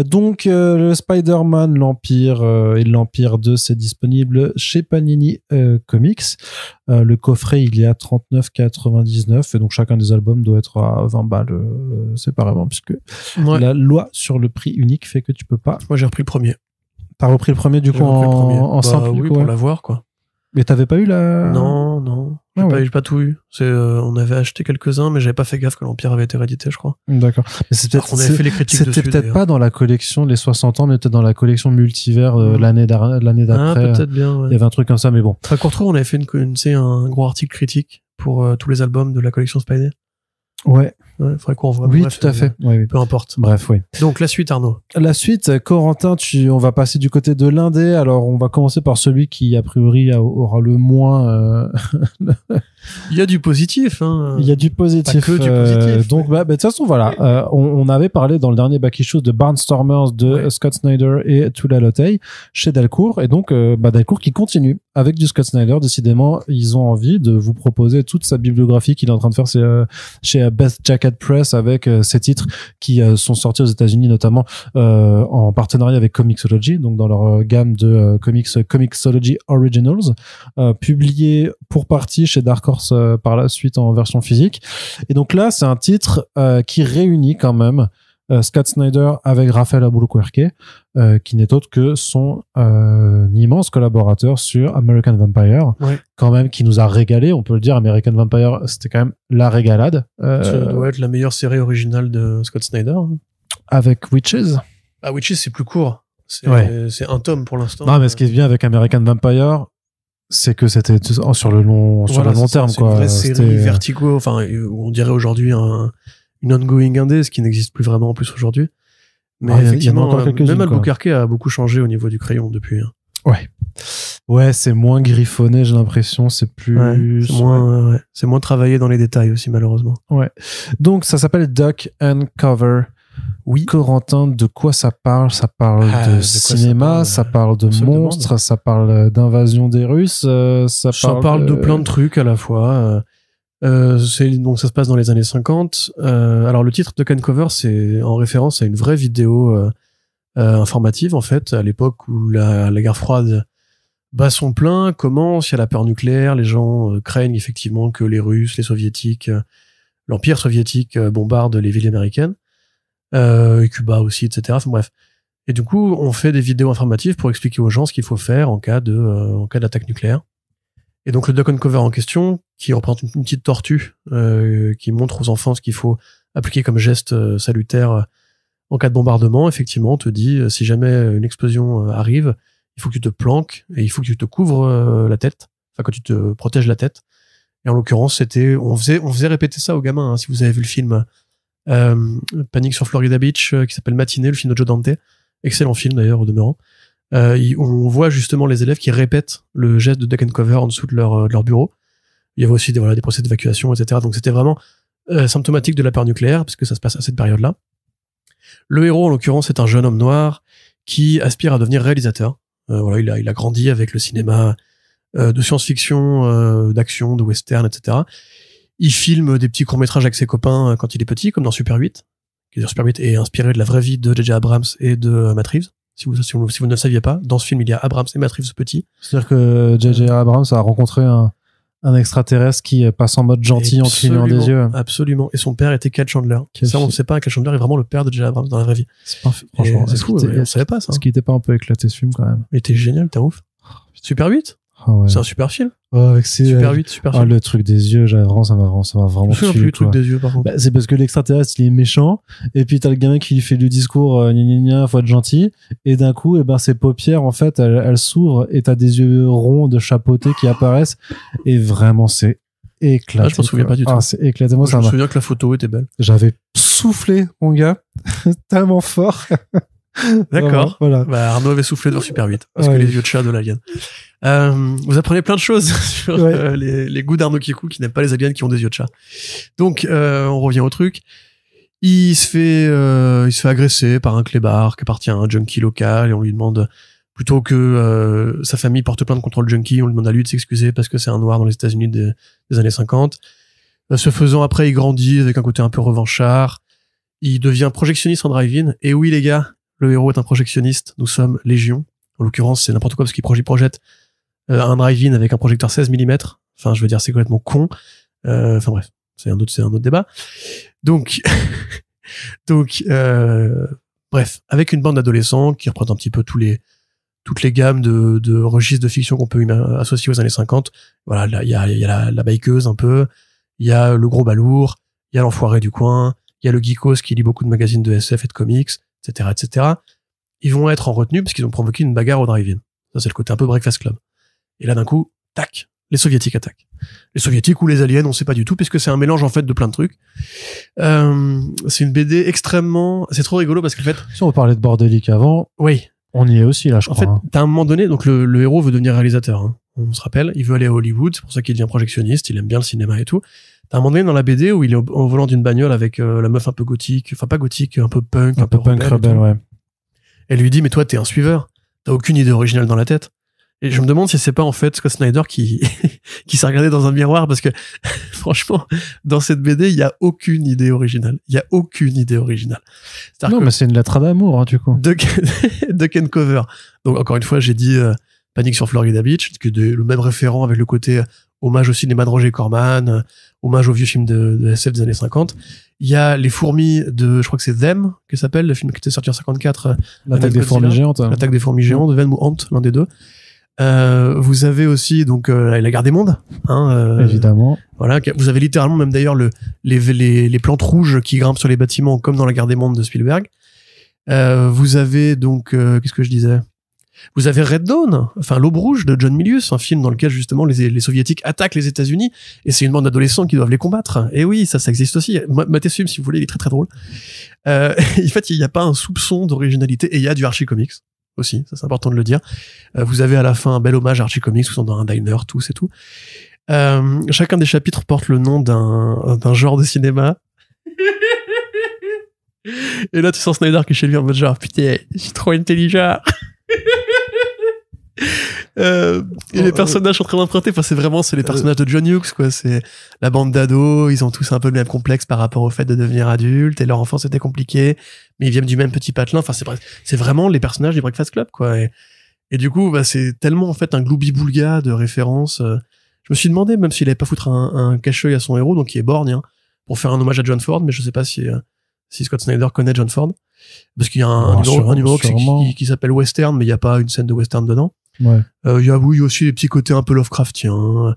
Donc, le Spider-Man, l'Empire, et l'Empire 2, c'est disponible chez Panini Comics. Le coffret, il est à 39,99 et donc chacun des albums doit être à 20 balles séparément puisque la loi sur le prix unique fait que tu peux pas. Moi, j'ai repris le premier. T'as repris le premier du coup en simple oui, pour l'avoir quoi. Mais t'avais pas eu la... Non. J'ai pas tout eu. On avait acheté quelques-uns, mais j'avais pas fait gaffe que l'Empire avait été réédité, je crois. D'accord. Mais c'est peut-être, on avait fait les critiques dessus. C'était peut-être pas dans la collection les 60 ans, mais peut-être dans la collection multivers l'année d'après. Peut-être bien, ouais. Il y avait un truc comme ça, mais bon. Enfin, qu'on retrouve, on avait fait un gros article critique pour tous les albums de la collection Spidey. Ouais. Faudrait qu'on revoie. Oui, bref, tout à fait. Oui. Peu importe. Bref, oui. Donc, la suite, Arnaud. La suite, Corentin, on va passer du côté de l'indé. Alors, on va commencer par celui qui, a priori, aura le moins, Il y a du positif, hein. Il y a du positif. Pas que du positif. Donc, de toute façon, voilà. On avait parlé dans le dernier Back Issue de Barnstormers de Scott Snyder et Tula Lotay chez Delcourt. Et donc, Delcourt qui continue avec du Scott Snyder. Décidément, ils ont envie de vous proposer toute sa bibliographie qu'il est en train de faire chez Best Jacket Dead Press avec ces titres qui sont sortis aux États-Unis notamment en partenariat avec Comixology, donc dans leur gamme de Comixology Originals, publié pour partie chez Dark Horse par la suite en version physique. Et donc là, c'est un titre qui réunit quand même Scott Snyder avec Rafael Albuquerque, qui n'est autre que son immense collaborateur sur American Vampire, quand même, qui nous a régalé, on peut le dire. American Vampire, c'était quand même la régalade. Ça doit être la meilleure série originale de Scott Snyder. Avec Witches. Ah, Witches, c'est plus court. C'est un tome pour l'instant. Non, mais ce qui est bien avec American Vampire, c'est que c'était sur le long terme, c'est quoi. Une vraie série Vertigo, enfin, on dirait aujourd'hui une ongoing indé, ce qui n'existe plus vraiment en plus aujourd'hui. Mais effectivement, même Albuquerque a beaucoup changé au niveau du crayon depuis. Ouais, c'est moins griffonné, j'ai l'impression, c'est plus... c'est moins travaillé dans les détails aussi, malheureusement. Ouais. Donc, ça s'appelle Duck and Cover. Oui. Corentin, de quoi ça parle? Ça parle de cinéma, ça parle de monstres, ça parle d'invasion des Russes, ça parle de plein de trucs à la fois. Donc ça se passe dans les années 50. Alors le titre Duck and Cover, c'est en référence à une vraie vidéo informative, en fait, à l'époque où la guerre froide bat son plein, commence, il y a la peur nucléaire, les gens craignent effectivement que les Russes, les Soviétiques, l'Empire soviétique bombarde les villes américaines, et Cuba aussi, etc. Enfin, bref. Et du coup, on fait des vidéos informatives pour expliquer aux gens ce qu'il faut faire en cas d'attaque nucléaire. Et donc le Duck and Cover en question, qui représente une petite tortue, qui montre aux enfants ce qu'il faut appliquer comme geste salutaire en cas de bombardement, effectivement, on te dit, si jamais une explosion arrive, il faut que tu te planques et il faut que tu te couvres la tête, enfin que tu te protèges la tête. Et en l'occurrence, on faisait répéter ça aux gamins, hein, si vous avez vu le film Panique sur Florida Beach, qui s'appelle Matinée, le film de Joe Dante, excellent film d'ailleurs au demeurant. On voit justement les élèves qui répètent le geste de Duck and Cover en dessous de leur bureau. Il y avait aussi des procès d'évacuation, etc. Donc c'était vraiment symptomatique de la peur nucléaire, puisque ça se passe à cette période-là. Le héros, en l'occurrence, est un jeune homme noir qui aspire à devenir réalisateur. Il a grandi avec le cinéma de science-fiction, d'action, de western, etc. Il filme des petits courts-métrages avec ses copains quand il est petit, comme dans Super 8. Super 8 est inspiré de la vraie vie de J.J. Abrams et de Matt Reeves. Si vous ne le saviez pas, dans ce film, il y a Abrams et Matt Reeves petit. C'est-à-dire que J.J. Abrams a rencontré un extraterrestre qui passe en mode gentil en clignant des yeux. Absolument. Et son père était Cal Chandler. Ça, on ne sait pas, Cal Chandler est vraiment le père de J.J. Abrams dans la vraie vie. Franchement, c'est fou, on savait pas ça. Est-ce qu'il était pas un peu éclaté ce film quand même? Il était génial, t'es ouf. Super 8? Ouais. C'est un super film. Super 8, super film. Le truc des yeux, ça m'a vraiment tué. Je plus le truc des yeux, par contre. C'est parce que l'extraterrestre, il est méchant, et puis t'as le gamin qui lui fait le discours, faut être gentil, et d'un coup, ses paupières, en fait, elles s'ouvrent, et t'as des yeux ronds de chapeauté qui apparaissent, et vraiment, c'est éclaté. Je m'en souviens pas du tout. C'est éclaté. Je me souviens que la photo était belle. J'avais soufflé, mon gars, tellement fort. D'accord. Voilà. Arnaud avait soufflé devant Super 8 parce que les yeux de chat de l'alien. Vous apprenez plein de choses sur les goûts d'Arnaud Kikou qui n'aime pas les aliens qui ont des yeux de chat. Donc on revient au truc. Il se fait agresser par un clébard qui appartient à un junkie local et on lui demande, plutôt que sa famille porte plainte contre le junkie, on lui demande à lui de s'excuser parce que c'est un noir dans les États-Unis des années 50. Ce faisant, après, il grandit avec un côté un peu revanchard. Il devient projectionniste en drive-in. Et oui, les gars, le héros est un projectionniste. Nous sommes légion. En l'occurrence, c'est n'importe quoi parce qu'il projette un drive-in avec un projecteur 16 mm. Enfin, je veux dire, c'est complètement con. Enfin bref, c'est un autre débat. Donc, bref, avec une bande d'adolescents qui représente un petit peu toutes les gammes de registres de fiction qu'on peut associer aux années 50. Voilà, il y a la bikeuse un peu, il y a le gros balourd, il y a l'enfoiré du coin, il y a le geekos qui lit beaucoup de magazines de SF et de comics, etc., etc. Ils vont être en retenue parce qu'ils ont provoqué une bagarre au drive-in. Ça, c'est le côté un peu Breakfast Club. Et là, d'un coup, tac, les soviétiques attaquent. Les soviétiques ou les aliens, on sait pas du tout, puisque c'est un mélange, en fait, de plein de trucs. C'est une BD extrêmement... C'est trop rigolo parce qu'en fait... Si on parlait de bordélique avant... Oui. On y est aussi, là, je crois. En fait, t'as un moment donné, donc le héros veut devenir réalisateur, hein. On se rappelle, il veut aller à Hollywood, c'est pour ça qu'il devient projectionniste, il aime bien le cinéma et tout. T'as un moment donné dans la BD où il est au volant d'une bagnole avec la meuf un peu gothique, enfin pas gothique, un peu punk, un peu punk rebelle, ouais. Elle lui dit, mais toi, t'es un suiveur, t'as aucune idée originale dans la tête. Et je me demande si c'est pas en fait Scott Snyder qui s'est regardé dans un miroir, parce que franchement, dans cette BD, il y a aucune idée originale. Non, mais c'est une lettre d'amour, hein, du coup. Duck and Cover. Donc encore une fois, j'ai dit Panique sur Florida Beach, le même référent avec le côté hommage au cinéma de Roger Corman, hommage au vieux film de SF des années 50. Il y a Les Fourmis je crois que c'est Them, qui s'appelle, le film qui était sorti en 54. L'attaque des fourmis géantes. L'attaque des fourmis géantes, Them ou Ant, l'un des deux. Vous avez aussi donc la Guerre des Mondes, hein, évidemment. Voilà, vous avez littéralement même d'ailleurs les plantes rouges qui grimpent sur les bâtiments, comme dans la Guerre des Mondes de Spielberg. Vous avez donc qu'est-ce que je disais? Vous avez Red Dawn, enfin l'Aube rouge de John Milius, un film dans lequel justement les soviétiques attaquent les États-Unis et c'est une bande d'adolescents qui doivent les combattre. Et oui, ça existe aussi. Matez ce film si vous voulez, il est très très drôle. En fait, il n'y a pas un soupçon d'originalité, et il y a du Archie Comics aussi, ça c'est important de le dire. Vous avez à la fin un bel hommage à Archie Comics, où ils sont dans un diner, tous et tout. Chacun des chapitres porte le nom d'un genre de cinéma. Et là, tu sens Snyder qui est chez lui en mode genre, putain, je suis trop intelligent. Et les personnages sont très empruntés. Enfin, c'est les personnages de John Hughes, quoi. C'est la bande d'ados. Ils ont tous un peu le même complexe par rapport au fait de devenir adultes, et leur enfance était compliquée, mais ils viennent du même petit patelin. Enfin, c'est vraiment les personnages du Breakfast Club, quoi. Et du coup, bah, c'est tellement, en fait, un gloubi-boulga de références. Je me suis demandé, même s'il avait pas foutre un cache-œil à son héros, donc qui est Borgne, hein, pour faire un hommage à John Ford, mais je sais pas si Scott Snyder connaît John Ford. Parce qu'il y a un numéro qui s'appelle Western, mais il n'y a pas une scène de western dedans. Ouais. Il y a aussi des petits côtés un peu Lovecraftiens. Enfin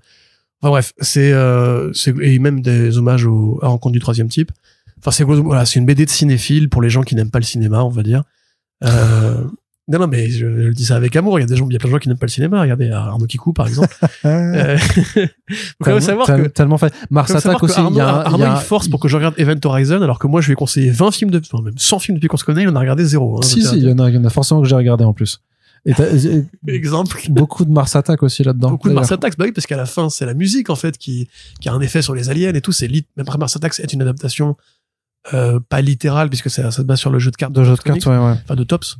bref, et même des hommages à Rencontre du troisième type. Enfin, c'est une BD de cinéphile pour les gens qui n'aiment pas le cinéma, on va dire. Non, mais je le dis ça avec amour. Il y a plein de gens qui n'aiment pas le cinéma. Regardez Arnaud Kikou, par exemple. Faut savoir que tellement fait. Mars Attack aussi. Arnaud, il force pour que je regarde Event Horizon, alors que moi, je lui ai conseillé 20 films même 100 films depuis qu'on se connaît, il en a regardé 0. Hein, si, il y en a forcément que j'ai regardé en plus. Exemple. Beaucoup de Mars Attack aussi là-dedans. Beaucoup de Mars Attack, bah oui, parce qu'à la fin, c'est la musique, en fait, qui a un effet sur les aliens et tout. Même Mars Attack, c'est une adaptation, pas littérale, puisque ça se base sur le jeu de cartes. Ouais. Enfin, de Tops.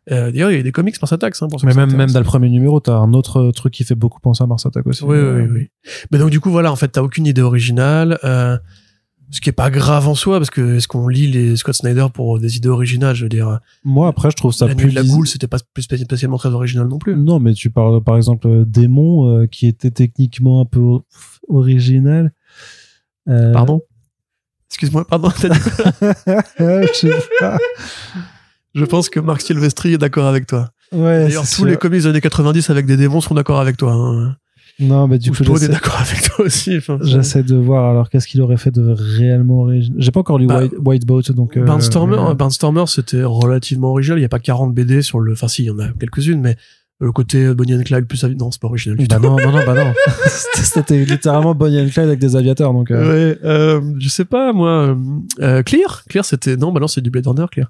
D'ailleurs, il y a des comics Mars Attack, hein, pour mais même dans le premier numéro, t'as un autre truc qui fait beaucoup penser à Mars Attack aussi. Oui. Mais donc, du coup, voilà, en fait, t'as aucune idée originale, ce qui est pas grave en soi, parce que est-ce qu'on lit les Scott Snyder pour des idées originales, je veux dire. Moi, après, je trouve ça La plus Nuit de la Goule, c'était pas spécialement très original non plus. Non, mais tu parles, par exemple, Démon, qui était techniquement un peu original. Pardon? Excuse-moi, pardon, t'as dit quoi? Je sais pas. Je pense que Marc Silvestri est d'accord avec toi. Ouais. D'ailleurs, tous les comics des années 90 avec des démons seront d'accord avec toi. Hein. Non, mais du coup, on est d'accord avec toi aussi. Enfin, j'essaie de voir, alors, qu'est-ce qu'il aurait fait de réellement original. J'ai pas encore lu White Boat, donc. Barnstormer, c'était relativement original. Il y a pas 40 BD sur le. Enfin, si, il y en a quelques-unes, mais le côté Bonnie and Clyde plus non, c'est pas original du tout. Non. C'était littéralement Bonnie and Clyde avec des aviateurs, donc. Ouais, je sais pas, moi. Clear, c'était. Non, c'est du Blade Runner, Clear.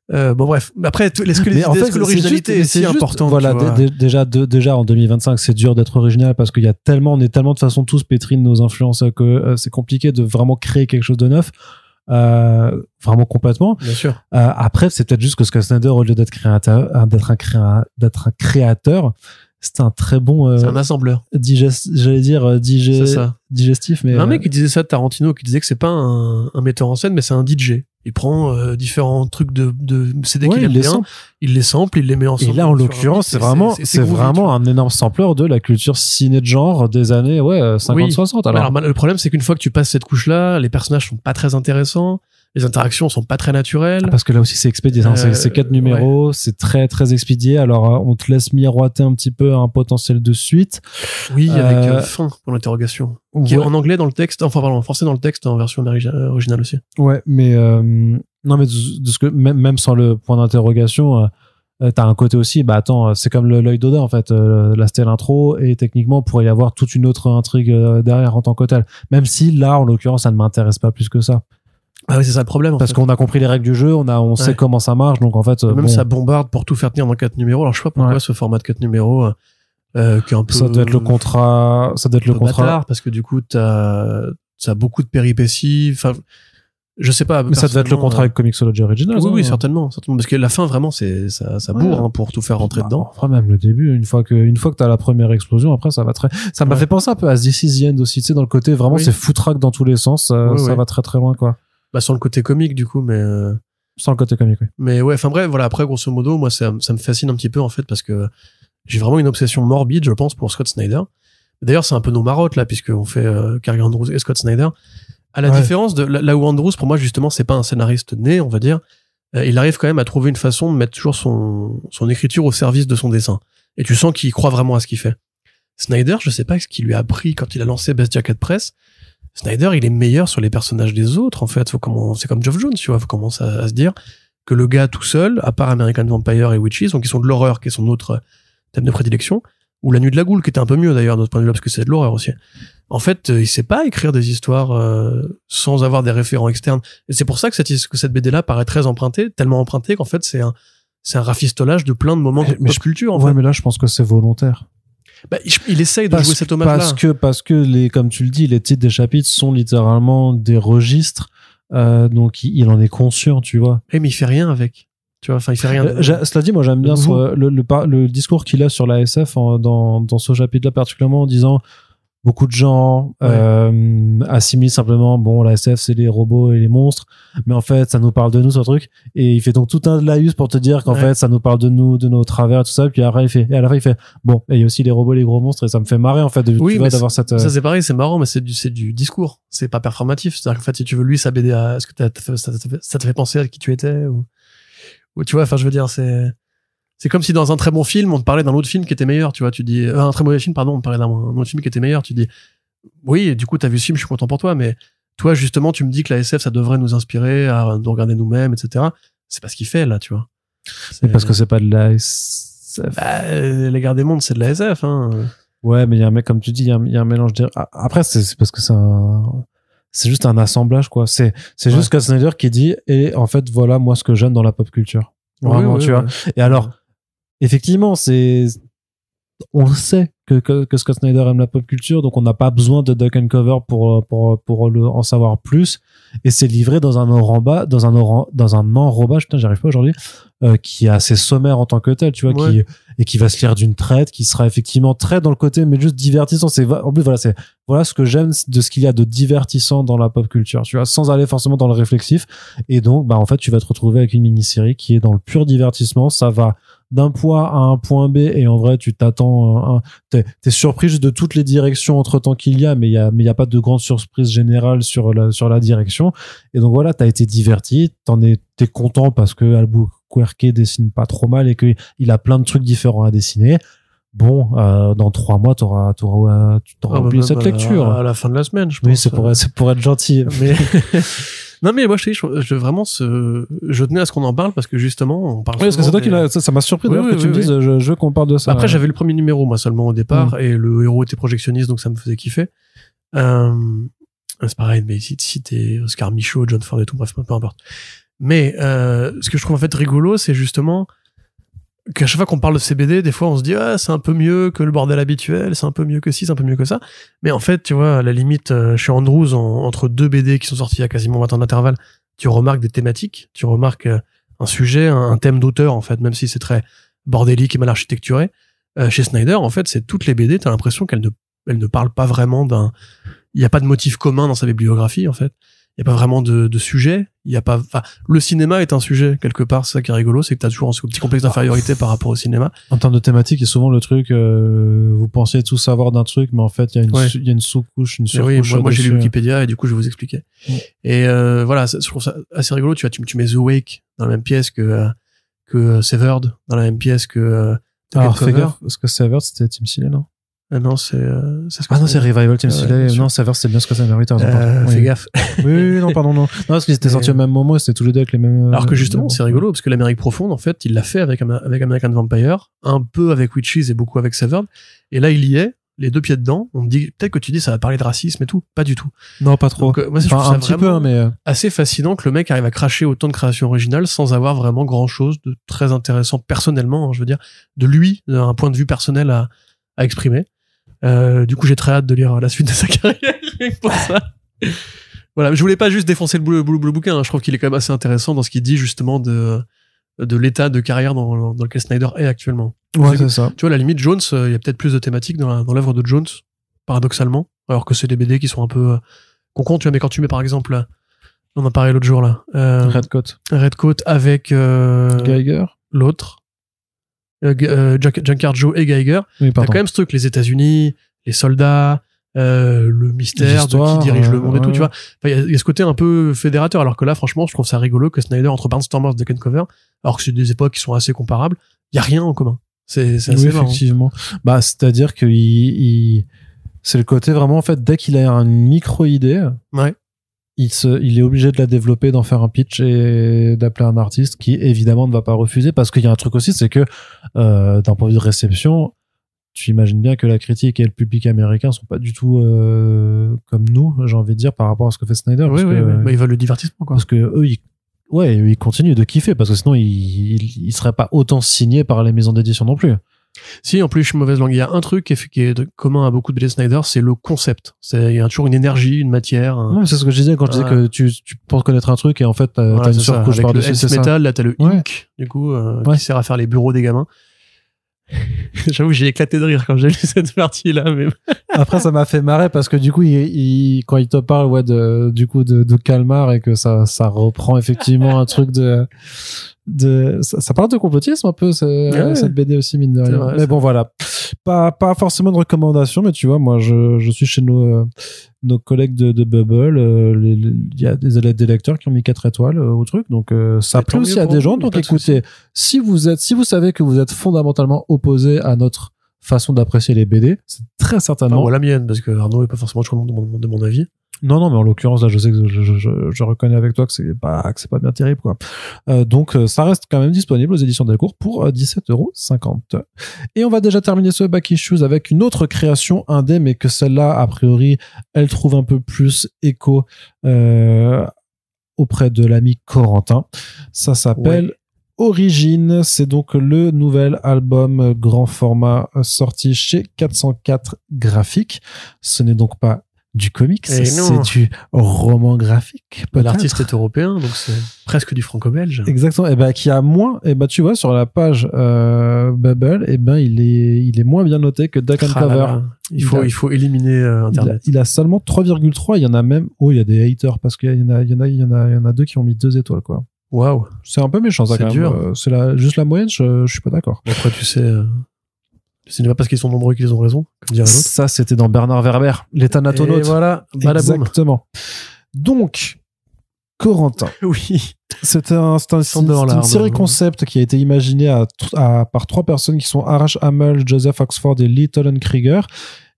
Bon bref, après est-ce que l'originalité est si importante? Voilà, déjà en 2025, c'est dur d'être original parce qu'il y a on est tellement de façon tous pétris de nos influences que c'est compliqué de vraiment créer quelque chose de neuf. Vraiment complètement. Bien sûr. Après, c'est peut-être juste que Scott Snyder, au lieu d'être un créateur, c'est un très bon. C'est un assembleur. Digestif, mais. Un mec qui disait ça de Tarantino, qui disait que c'est pas un metteur en scène, mais c'est un DJ. Il prend différents trucs de CD qu'il aime bien, il les sample, il les met ensemble. Et là, en l'occurrence, c'est vraiment un énorme sampleur de la culture ciné de genre des années 50-60. Alors, le problème, c'est qu'une fois que tu passes cette couche-là, les personnages sont pas très intéressants. Les interactions sont pas très naturelles. Parce que là aussi, c'est expédié. C'est 4 numéros, c'est très, très expédié. Alors, on te laisse miroiter un petit peu un potentiel de suite. Oui, avec fin pour l'interrogation. Qui est en anglais dans le texte, en français dans le texte, en version originale aussi. Ouais, mais, non, mais de ce que, même sans le point d'interrogation, t'as un côté aussi, c'est comme l'œil d'Odin, en fait. Là, c'était l'intro, et techniquement, pourrait y avoir toute une autre intrigue derrière en tant que tel. Même si, là, en l'occurrence, ça ne m'intéresse pas plus que ça. Ah oui, c'est ça le problème. Parce qu'on a compris les règles du jeu, on sait comment ça marche, donc en fait. Même ça bombarde pour tout faire tenir dans 4 numéros. Alors je sais pas pourquoi ce format de 4 numéros, qui est un peu. Ça doit être le contrat. Bâtard, parce que du coup, t'as beaucoup de péripéties. Enfin, Je sais pas. Mais ça devait être le contrat avec Comixology Originals. Oui, certainement. Parce que la fin, vraiment, ça bourre, hein, pour tout faire rentrer dedans. Enfin, même le début, une fois que t'as la première explosion, après, ça va ça m'a fait penser un peu à This Is the End aussi, tu sais, dans le côté, vraiment, c'est foutraque dans tous les sens, ça va très très loin, quoi. Bah, sur le côté comique, du coup, mais sans le côté comique, oui. Mais ouais, enfin bref, voilà, après, grosso modo, moi, ça me fascine un petit peu, en fait, parce que j'ai vraiment une obsession morbide, je pense, pour Scott Snyder. D'ailleurs, c'est un peu nos marottes, là, puisqu'on fait Carrie Andrews et Scott Snyder. À la différence de là où Andrews, pour moi, justement, c'est pas un scénariste né, on va dire. Il arrive quand même à trouver une façon de mettre toujours son écriture au service de son dessin. Et tu sens qu'il croit vraiment à ce qu'il fait. Snyder, je sais pas ce qu'il lui a appris quand il a lancé Best Jacket Press. Snyder, il est meilleur sur les personnages des autres, en fait. C'est comme Geoff Jones, tu vois. Faut commencer à se dire que le gars tout seul, à part American Vampire et Witches, donc qui sont de l'horreur, qui est son autre thème de prédilection, ou La Nuit de la Goule, qui était un peu mieux d'ailleurs, de notre point de vue, parce que c'est de l'horreur aussi. En fait, il sait pas écrire des histoires sans avoir des référents externes. Et c'est pour ça que cette BD-là paraît très empruntée, tellement empruntée qu'en fait, c'est un rafistolage de plein de moments de pop culture, en fait. Mais là, je pense que c'est volontaire. Bah, il essaye de jouer cet hommage-là. Parce que comme tu le dis, les titres des chapitres sont littéralement des registres, donc il en est conscient, tu vois. Mais il fait rien avec. Tu vois, enfin, il fait rien. Cela dit, moi, j'aime bien le discours qu'il a sur la SF dans ce chapitre-là, particulièrement en disant beaucoup de gens assimilent simplement, bon, la SF, c'est les robots et les monstres, mais en fait, ça nous parle de nous, ce truc. Et il fait donc tout un laïus pour te dire qu'en fait, ça nous parle de nous, de nos travers, tout ça. Puis après, à la fin, il fait, bon, et il y a aussi les robots, les gros monstres, et ça me fait marrer, en fait, d'avoir cette... Ça, c'est pareil, c'est marrant, mais c'est du discours. C'est pas performatif. C'est-à-dire qu'en fait, si tu veux, lui, sa BD, est-ce que ça te fait penser à qui tu étais ou tu vois, enfin, je veux dire, c'est comme si dans un très bon film, on te parlait d'un autre film qui était meilleur, tu vois, tu dis, un très mauvais film, pardon, on te parlait d'un autre film qui était meilleur, tu dis, oui, du coup, t'as vu ce film, je suis content pour toi, mais toi, justement, tu me dis que la SF, ça devrait nous inspirer à nous regarder nous-mêmes, etc. C'est pas ce qu'il fait, là, tu vois. Mais parce que c'est pas de la SF. Bah, Les Gardes des Mondes, c'est de la SF, hein. Ouais, mais il y a un mec, comme tu dis, il y a un mélange après, c'est parce que c'est juste un assemblage, quoi. C'est juste Scott Snyder qui dit, et en fait, voilà, moi, ce que j'aime dans la pop culture. Vraiment, tu vois. Et alors, effectivement, on sait que Scott Snyder aime la pop culture, donc on n'a pas besoin de duck and cover pour en savoir plus. Et c'est livré dans un enrobage, putain, j'arrive pas aujourd'hui, qui est assez sommaire en tant que tel, tu vois, qui va se lire d'une traite, qui sera effectivement très dans le côté, mais juste divertissant. En plus, voilà ce que j'aime de ce qu'il y a de divertissant dans la pop culture, tu vois, sans aller forcément dans le réflexif. Et donc, bah, en fait, tu vas te retrouver avec une mini-série qui est dans le pur divertissement. Ça va d'un point à un point B, et en vrai, tu t'attends, t'es surpris juste de toutes les directions entre temps qu'il y a, mais il y a pas de grande surprise générale sur la direction. Et donc voilà, t'as été diverti, t'es content parce que Albuquerque dessine pas trop mal et qu'il a plein de trucs différents à dessiner. Bon, dans 3 mois, t'auras oublié cette lecture. À la fin de la semaine, je pense. Oui, c'est pour être gentil. Mais non, mais moi, je tenais à ce qu'on en parle parce que justement, on parle. Oui, parce que c'est toi qui ça m'a surpris d'ailleurs que tu me dises, je veux qu'on parle de ça. Après, j'avais le premier numéro, moi, seulement au départ, et le héros était projectionniste, donc ça me faisait kiffer. C'est pareil, mais si t'es Oscar Michaud, John Ford et tout, bref, peu importe. Mais, ce que je trouve en fait rigolo, c'est justement qu'à chaque fois qu'on parle de CBD, des fois on se dit c'est un peu mieux que le bordel habituel, c'est un peu mieux que ci, c'est un peu mieux que ça. Mais en fait, tu vois, à la limite, chez Andrews, entre 2 BD qui sont sortis il y a quasiment 20 ans d'intervalle, tu remarques des thématiques, tu remarques un sujet, un thème d'auteur, en fait, même si c'est très bordélique et mal architecturé. Chez Snyder, en fait, c'est toutes les BD, t'as l'impression qu'elles ne parlent pas vraiment il n'y a pas de motif commun dans sa bibliographie, en fait. Il n'y a pas vraiment de sujet. Le cinéma est un sujet, quelque part. C'est ça qui est rigolo, c'est que t'as toujours un petit complexe d'infériorité par rapport au cinéma. En termes de thématique, il y a souvent le truc, vous pensez tout savoir d'un truc, mais en fait, il y a une sous-couche, une surcouche. Oui, moi j'ai lu Wikipédia et du coup, je vais vous expliquer. Et voilà, je trouve ça assez rigolo. Tu mets The Wake dans la même pièce que Severed, dans la même pièce que... Alors, fais gaffe, parce que Severed, c'était Tim Seeley, non? Non, c'est non, c'est Revival, Tim Seeley. Non, Severed, c'est bien ce que ça mérite. Fais gaffe. Oui, non, pardon, non. Non, parce qu'ils étaient sortis au même moment, c'était tous les deux avec les mêmes... Alors que justement, c'est rigolo, parce que l'Amérique profonde, en fait, il l'a fait avec American Vampire, un peu avec Witches et beaucoup avec Severed. Et là, il y est, les 2 pieds dedans. On me dit, peut-être que tu dis, ça va parler de racisme et tout. Pas du tout. Non, pas trop. Donc, moi, je trouve ça un petit peu, mais... assez fascinant que le mec arrive à cracher autant de créations originales sans avoir vraiment grand chose de très intéressant personnellement, hein, je veux dire, de lui, d'un point de vue personnel à exprimer. Du coup, j'ai très hâte de lire la suite de sa carrière pour ça. Voilà, je voulais pas juste défoncer le bouquin, hein. Je trouve qu'il est quand même assez intéressant dans ce qu'il dit justement de l'état de carrière dans lequel Snyder est actuellement. Ouais, c'est ça. Tu vois, à la limite, Jones, il y a peut-être plus de thématiques dans l'œuvre de Jones, paradoxalement, alors que c'est des BD qui sont un peu qu'on compte, tu vois, mais quand tu mets par exemple, on en parlait l'autre jour là, Redcoat avec Geiger, l'autre, Giancarlo Joe et Geiger. Oui, t'as quand même ce truc, les États-Unis, les soldats, le mystère de qui dirige le monde et tout, tu vois. Enfin, il y a ce côté un peu fédérateur, alors que là, franchement, je trouve ça rigolo que Snyder, entre Barnstormers et Duck & Cover, alors que c'est des époques qui sont assez comparables, il y a rien en commun. C'est assez marrant. Effectivement. Bah, c'est-à-dire que c'est le côté vraiment, en fait, dès qu'il a une micro-idée, ouais. il est obligé de la développer, d'en faire un pitch et d'appeler un artiste qui, évidemment, ne va pas refuser, parce qu'il y a un truc aussi, c'est que, d'un point de vue de réception, tu imagines bien que la critique et le public américain sont pas du tout comme nous, j'ai envie de dire, par rapport à ce que fait Snyder. Oui. Bah, ils veulent le divertissement, quoi. Parce que eux, ils continuent de kiffer, parce que sinon, ils seraient pas autant signés par les maisons d'édition non plus. Si, en plus, je suis mauvaise langue. Il y a un truc qui est commun à beaucoup de BD Snyder, c'est le concept. Il y a toujours une énergie, une matière. Non, c'est ce que je disais quand je disais que tu penses connaître un truc et en fait, t'as une surcouche par-dessus. Avec le Metal, là, t'as le Ink, du coup, qui sert à faire les bureaux des gamins. J'avoue, j'ai éclaté de rire quand j'ai lu cette partie-là, mais après, ça m'a fait marrer parce que du coup, quand il te parle, de Kalmar et que ça reprend effectivement un truc ça parle de complotisme un peu, cette BD aussi, mine de rien. Vrai, mais bon, voilà. Pas forcément de recommandations, mais tu vois, moi, je suis chez nos collègues de Bubble, il y a des lecteurs qui ont mis 4 étoiles au truc, donc ça plaît aussi à des gens. Donc écoutez, si vous savez que vous êtes fondamentalement opposé à notre façon d'apprécier les BD, c'est très certainement... Enfin, la mienne, parce que Arnaud est pas forcément toujours de mon avis. Non, mais en l'occurrence, là, je sais que je reconnais avec toi que c'est pas bien terrible, quoi. Donc, ça reste quand même disponible aux éditions Delcourt pour 17,50 €. Et on va déjà terminer ce Back Issues avec une autre création indé, mais que celle-là, a priori, elle trouve un peu plus écho, auprès de l'ami Corentin. Ça s'appelle Origine. C'est donc le nouvel album grand format sorti chez 404 Graphiques. Ce n'est donc pas du comics, c'est du roman graphique. L'artiste est européen, donc c'est presque du franco-belge. Exactement. Et qui a moins, tu vois, sur la page Bubble, il est moins bien noté que Duck & Cover. Il faut éliminer Internet. Il a seulement 3,3. Il y en a même, il y a des haters parce qu'il y en a 2 qui ont mis 2 étoiles, quoi. Waouh. C'est un peu méchant, ça, quand dur. même. C'est juste la moyenne, je suis pas d'accord. Après, tu sais, ce n'est pas parce qu'ils sont nombreux qu'ils ont raison, comme dirait l'autre. Ça, c'était dans Bernard Werber, les Thanatonautes. Et voilà, exactement. Donc, Corentin. Oui. C'est une série concept qui a été imaginée par 3 personnes qui sont Arash Hamel, Joseph Oxford et Lee Tollenkrieger,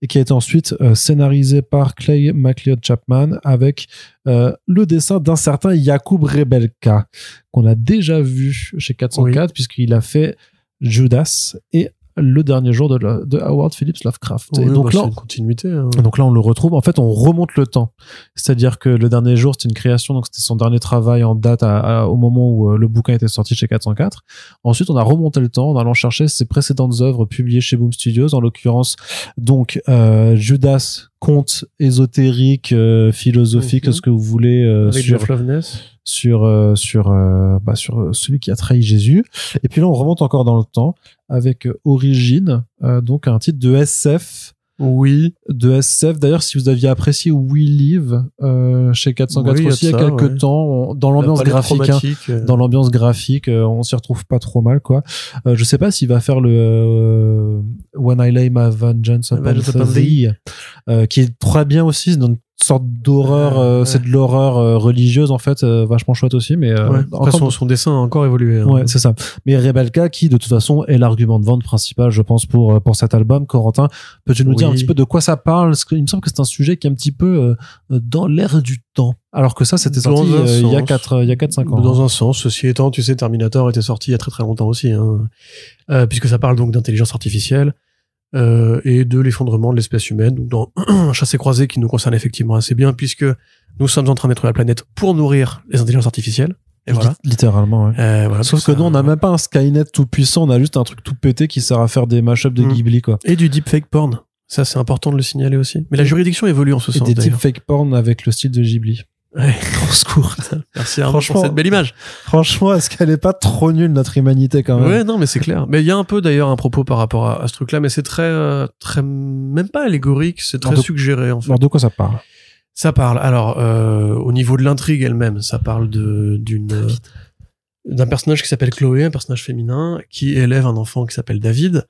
et qui a été ensuite scénarisée par Clay McLeod Chapman avec le dessin d'un certain Jakub Rebelka, qu'on a déjà vu chez 404, puisqu'il a fait Judas et Le Dernier Jour de Howard Phillips Lovecraft. Oui, et donc là, c'est une continuité. Hein. Donc là, on le retrouve. En fait, on remonte le temps. C'est-à-dire que Le Dernier Jour, c'était une création, donc c'était son dernier travail en date au moment où le bouquin était sorti chez 404. Ensuite, on a remonté le temps en allant chercher ses précédentes œuvres publiées chez Boom Studios, en l'occurrence, donc Judas, conte ésotérique, philosophique, ce que vous voulez, sur celui qui a trahi Jésus. Et puis là, on remonte encore dans le temps avec Origine, donc un titre de SF. Oui. De SF. D'ailleurs, si vous aviez apprécié We Live chez 404 aussi, il y a quelques temps, dans l'ambiance graphique, dans l'ambiance graphique, on s'y retrouve pas trop mal, quoi. Je sais pas s'il va faire le When I Lay My Vengeance Upon Thee, qui est très bien aussi, dans une sorte d'horreur, c'est de l'horreur religieuse, en fait, vachement chouette aussi, mais après son dessin a encore évolué. Hein. Ouais, c'est ça. Mais Rebelka, qui de toute façon est l'argument de vente principal, je pense, pour cet album. Corentin, peux-tu nous dire un petit peu de quoi ça parle? Parce qu'il me semble que c'est un sujet qui est un petit peu dans l'air du temps. Alors que ça, c'était sorti il y a 4-5 ans. Dans un sens, ceci étant, tu sais, Terminator était sorti il y a très très longtemps aussi, hein. Puisque ça parle donc d'intelligence artificielle. Et de l'effondrement de l'espèce humaine, donc dans un chassé-croisé qui nous concerne effectivement assez bien, puisque nous sommes en train de détruire la planète pour nourrir les intelligences artificielles. Et voilà. Littéralement, ouais. Voilà, sauf que nous, on n'a même pas un Skynet tout puissant, on a juste un truc tout pété qui sert à faire des mashups de Ghibli, quoi. Et du deepfake porn. Ça, c'est important de le signaler aussi. Mais la juridiction évolue en ce sens. Et des deepfake porn avec le style de Ghibli. Ouais. Au secours. Merci Arnaud pour cette belle image. Franchement, est-ce qu'elle est pas trop nulle, notre humanité, quand même? Ouais, non, mais c'est clair. Mais il y a un peu, d'ailleurs, un propos par rapport à ce truc-là, mais c'est très, même pas allégorique, c'est très suggéré, en fait. Alors, de quoi ça parle? Ça parle. Alors, au niveau de l'intrigue elle-même, ça parle d'un personnage qui s'appelle Chloé, un personnage féminin, qui élève un enfant qui s'appelle David,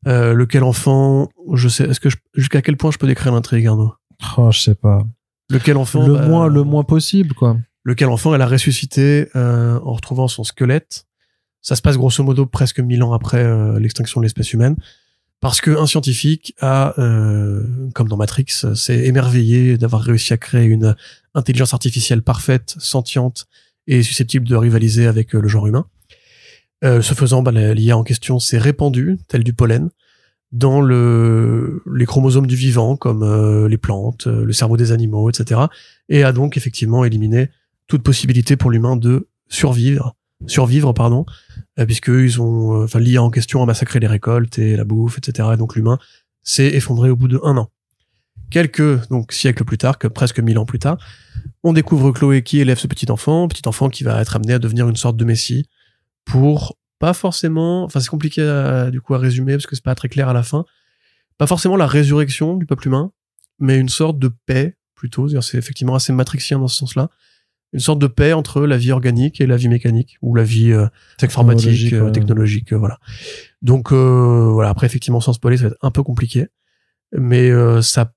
lequel enfant, jusqu'à quel point je peux décrire l'intrigue, Arnaud? Oh, je sais pas. Lequel enfant? Le moins possible, quoi. Lequel enfant elle a ressuscité en retrouvant son squelette. Ça se passe grosso modo presque 1000 ans après l'extinction de l'espèce humaine, parce que un scientifique a, comme dans Matrix, s'est émerveillé d'avoir réussi à créer une intelligence artificielle parfaite, sentiente et susceptible de rivaliser avec le genre humain. Ce faisant, l'IA en question s'est répandue, tel du pollen, dans les chromosomes du vivant, comme les plantes, le cerveau des animaux, etc. Et a donc effectivement éliminé toute possibilité pour l'humain de survivre, puisque l'IA en question a massacré les récoltes et la bouffe, etc. Et donc l'humain s'est effondré au bout de 1 an. Quelques siècles plus tard, presque 1000 ans plus tard, on découvre Chloé qui élève ce petit enfant qui va être amené à devenir une sorte de messie pour pas forcément, c'est compliqué à résumer parce que c'est pas très clair à la fin, pas forcément la résurrection du peuple humain, mais une sorte de paix plutôt, c'est effectivement assez matrixien dans ce sens-là, une sorte de paix entre la vie organique et la vie mécanique, ou la vie informatique, technologique, voilà. Donc voilà, après effectivement sans spoiler, ça va être un peu compliqué, mais ça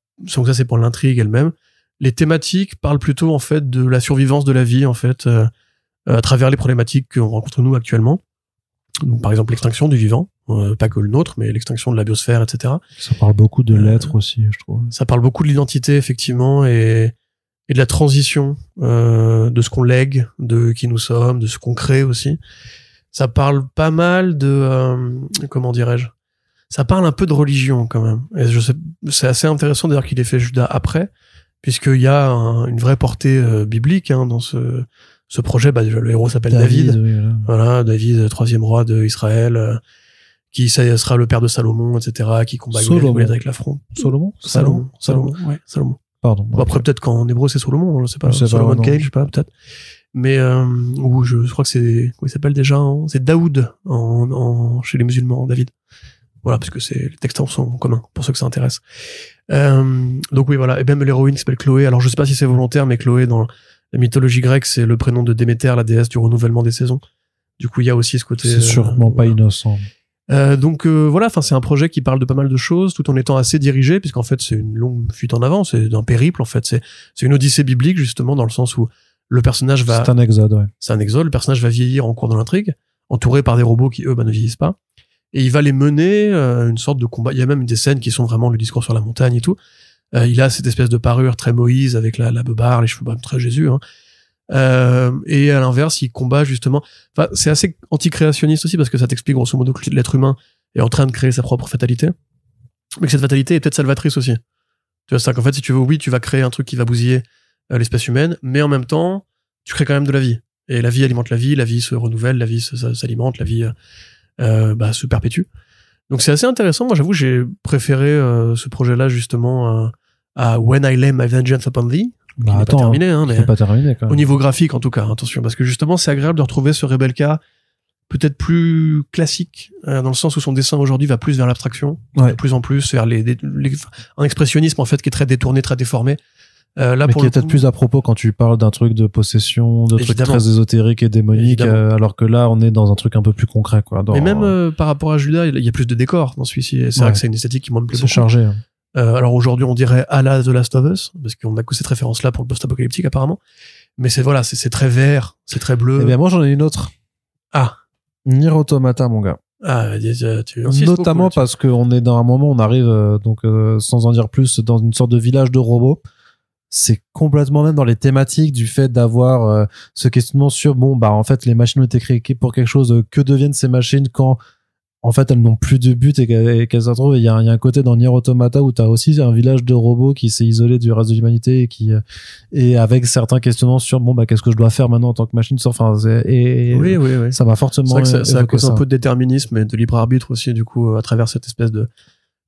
c'est pour l'intrigue elle-même. Les thématiques parlent plutôt en fait de la survivance de la vie en fait à travers les problématiques qu'on rencontre nous actuellement. Donc, par exemple l'extinction du vivant, pas que le nôtre, mais l'extinction de la biosphère, etc. Ça parle beaucoup de l'être aussi, je trouve. Ça parle beaucoup de l'identité effectivement et de la transition de ce qu'on lègue, de qui nous sommes, de ce qu'on crée aussi. Ça parle pas mal de comment dirais-je, ça parle un peu de religion quand même. Et je sais, c'est assez intéressant d'ailleurs qu'il ait fait Judas après, puisqu'il y a une vraie portée biblique dans ce projet. Le héros s'appelle David. Oui, voilà, David, 3e roi d'Israël, qui sera le père de Salomon, etc., qui combat Goliath avec l'affront. Salomon, ouais, Salomon. Pardon. Bon, après, peut-être qu'en hébreu, c'est Solomon, je sais pas. Solomon Kane, je sais pas, peut-être. Mais, je crois que c'est, comment il s'appelle déjà, c'est Daoud, chez les musulmans, David. Voilà, parce que les textes sont communs, pour ceux que ça intéresse. Donc oui, voilà. Et même l'héroïne qui s'appelle Chloé. Alors, je sais pas si c'est volontaire, mais Chloé, dans la mythologie grecque, c'est le prénom de Déméter, la déesse du renouvellement des saisons. Du coup, il y a aussi ce côté. C'est sûrement pas innocent. Donc voilà, c'est un projet qui parle de pas mal de choses, tout en étant assez dirigé, puisqu'en fait c'est une longue fuite en avant, c'est un périple en fait, c'est une odyssée biblique justement dans le sens où le personnage va. C'est un exode, ouais. C'est un exode. Le personnage va vieillir en cours de l'intrigue, entouré par des robots qui eux ne vieillissent pas, et il va les mener une sorte de combat. Il y a même des scènes qui sont vraiment le discours sur la montagne et tout. Il a cette espèce de parure très Moïse avec la beubare, les cheveux très Jésus. Et à l'inverse, il combat justement. Enfin, c'est assez anti-créationniste aussi parce que ça t'explique grosso modo que l'être humain est en train de créer sa propre fatalité, mais que cette fatalité est peut-être salvatrice aussi. Tu vois, c'est qu'en fait, si tu veux, oui, tu vas créer un truc qui va bousiller l'espèce humaine, mais en même temps, tu crées quand même de la vie. Et la vie alimente la vie se renouvelle, la vie s'alimente, la vie se perpétue. Donc c'est assez intéressant. Moi, j'avoue, j'ai préféré ce projet-là justement à When I Lay My Vengeance Upon Thee. Pas terminé, mais pas terminé quand même. Au niveau graphique, en tout cas, attention, parce que justement, c'est agréable de retrouver ce Rebelka peut-être plus classique, dans le sens où son dessin aujourd'hui va plus vers l'abstraction, de plus en plus vers un expressionnisme en fait qui est très détourné, très déformé. Là, mais qui est peut-être plus à propos quand tu parles d'un truc de possession, de trucs très ésotériques et démoniques, alors que là, on est dans un truc un peu plus concret, quoi. Mais même par rapport à Judas, il y a plus de décors dans celui-ci. C'est vrai que c'est une esthétique qui me plaît beaucoup. C'est chargé. Alors aujourd'hui, on dirait à la The Last of Us, parce qu'on a que cette référence-là pour le post-apocalyptique apparemment. Mais c'est très vert, c'est très bleu. Eh bien, moi, j'en ai une autre. Ah. Nier Automata, mon gars. Ah, tu insistes notamment beaucoup, parce qu'on est dans un moment, on arrive sans en dire plus, dans une sorte de village de robots. C'est complètement même dans les thématiques du fait d'avoir ce questionnement sur en fait les machines ont été créées pour quelque chose, que deviennent ces machines quand en fait elles n'ont plus de but et qu'elles se retrouvent. Il y a un côté dans Nier Automata où t'as aussi un village de robots qui s'est isolé du reste de l'humanité et qui et avec certains questionnements sur qu'est-ce que je dois faire maintenant en tant que machine, enfin oui. Ça m'a fortement c'est vrai que ça cause un peu de déterminisme et de libre arbitre aussi du coup à travers cette espèce de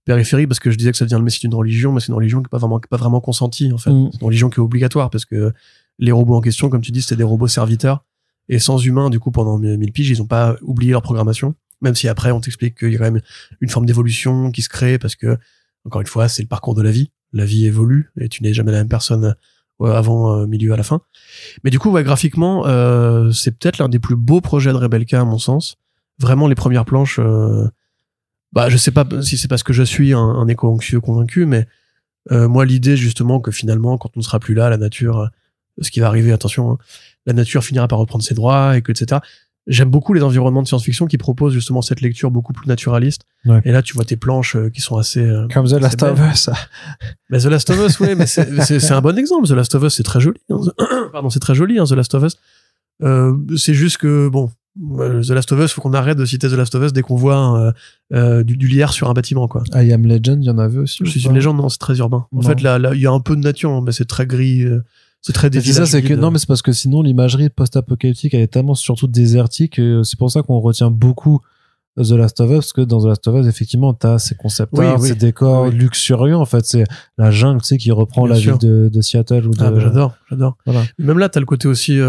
périphérie, parce que je disais que ça devient le messie d'une religion, mais c'est une religion qui est pas vraiment consentie en fait. C'est une religion qui est obligatoire parce que les robots en question, comme tu dis, c'était des robots serviteurs. Et sans humains, du coup, pendant 1000 piges, ils ont pas oublié leur programmation. Même si après, on t'explique qu'il y a quand même une forme d'évolution qui se crée parce que, encore une fois, c'est le parcours de la vie. La vie évolue et tu n'es jamais la même personne avant, milieu, à la fin. Mais du coup, ouais, graphiquement, c'est peut-être l'un des plus beaux projets de Rebelka, à mon sens. Vraiment, les premières planches, je sais pas si c'est parce que je suis un éco-anxieux convaincu, mais moi, l'idée, justement, que finalement, quand on ne sera plus là, la nature, ce qui va arriver, attention, hein, la nature finira par reprendre ses droits, et que, etc. J'aime beaucoup les environnements de science-fiction qui proposent justement cette lecture beaucoup plus naturaliste. Ouais. Et là, tu vois tes planches qui sont assez... Comme The Last of Us. Mais The Last of Us, oui, mais c'est un bon exemple. The Last of Us, c'est très joli. Hein. Pardon, c'est très joli, hein, The Last of Us. C'est juste que, bon, The Last of Us, faut qu'on arrête de citer The Last of Us dès qu'on voit du lierre sur un bâtiment, quoi. I Am Legend, il y en avait aussi. Je suis une légende, non, c'est très urbain. En fait, là, il y a un peu de nature, mais c'est très gris. C'est très ça, c'est que non, mais c'est parce que sinon l'imagerie post-apocalyptique elle est tellement surtout désertique. C'est pour ça qu'on retient beaucoup The Last of Us, parce que dans The Last of Us, effectivement, t'as ces concept art, ces décors luxurieux. En fait, c'est la jungle, tu sais, qui reprend la ville de Seattle ou de. Ah, bah, j'adore. Voilà. Même là, t'as le côté aussi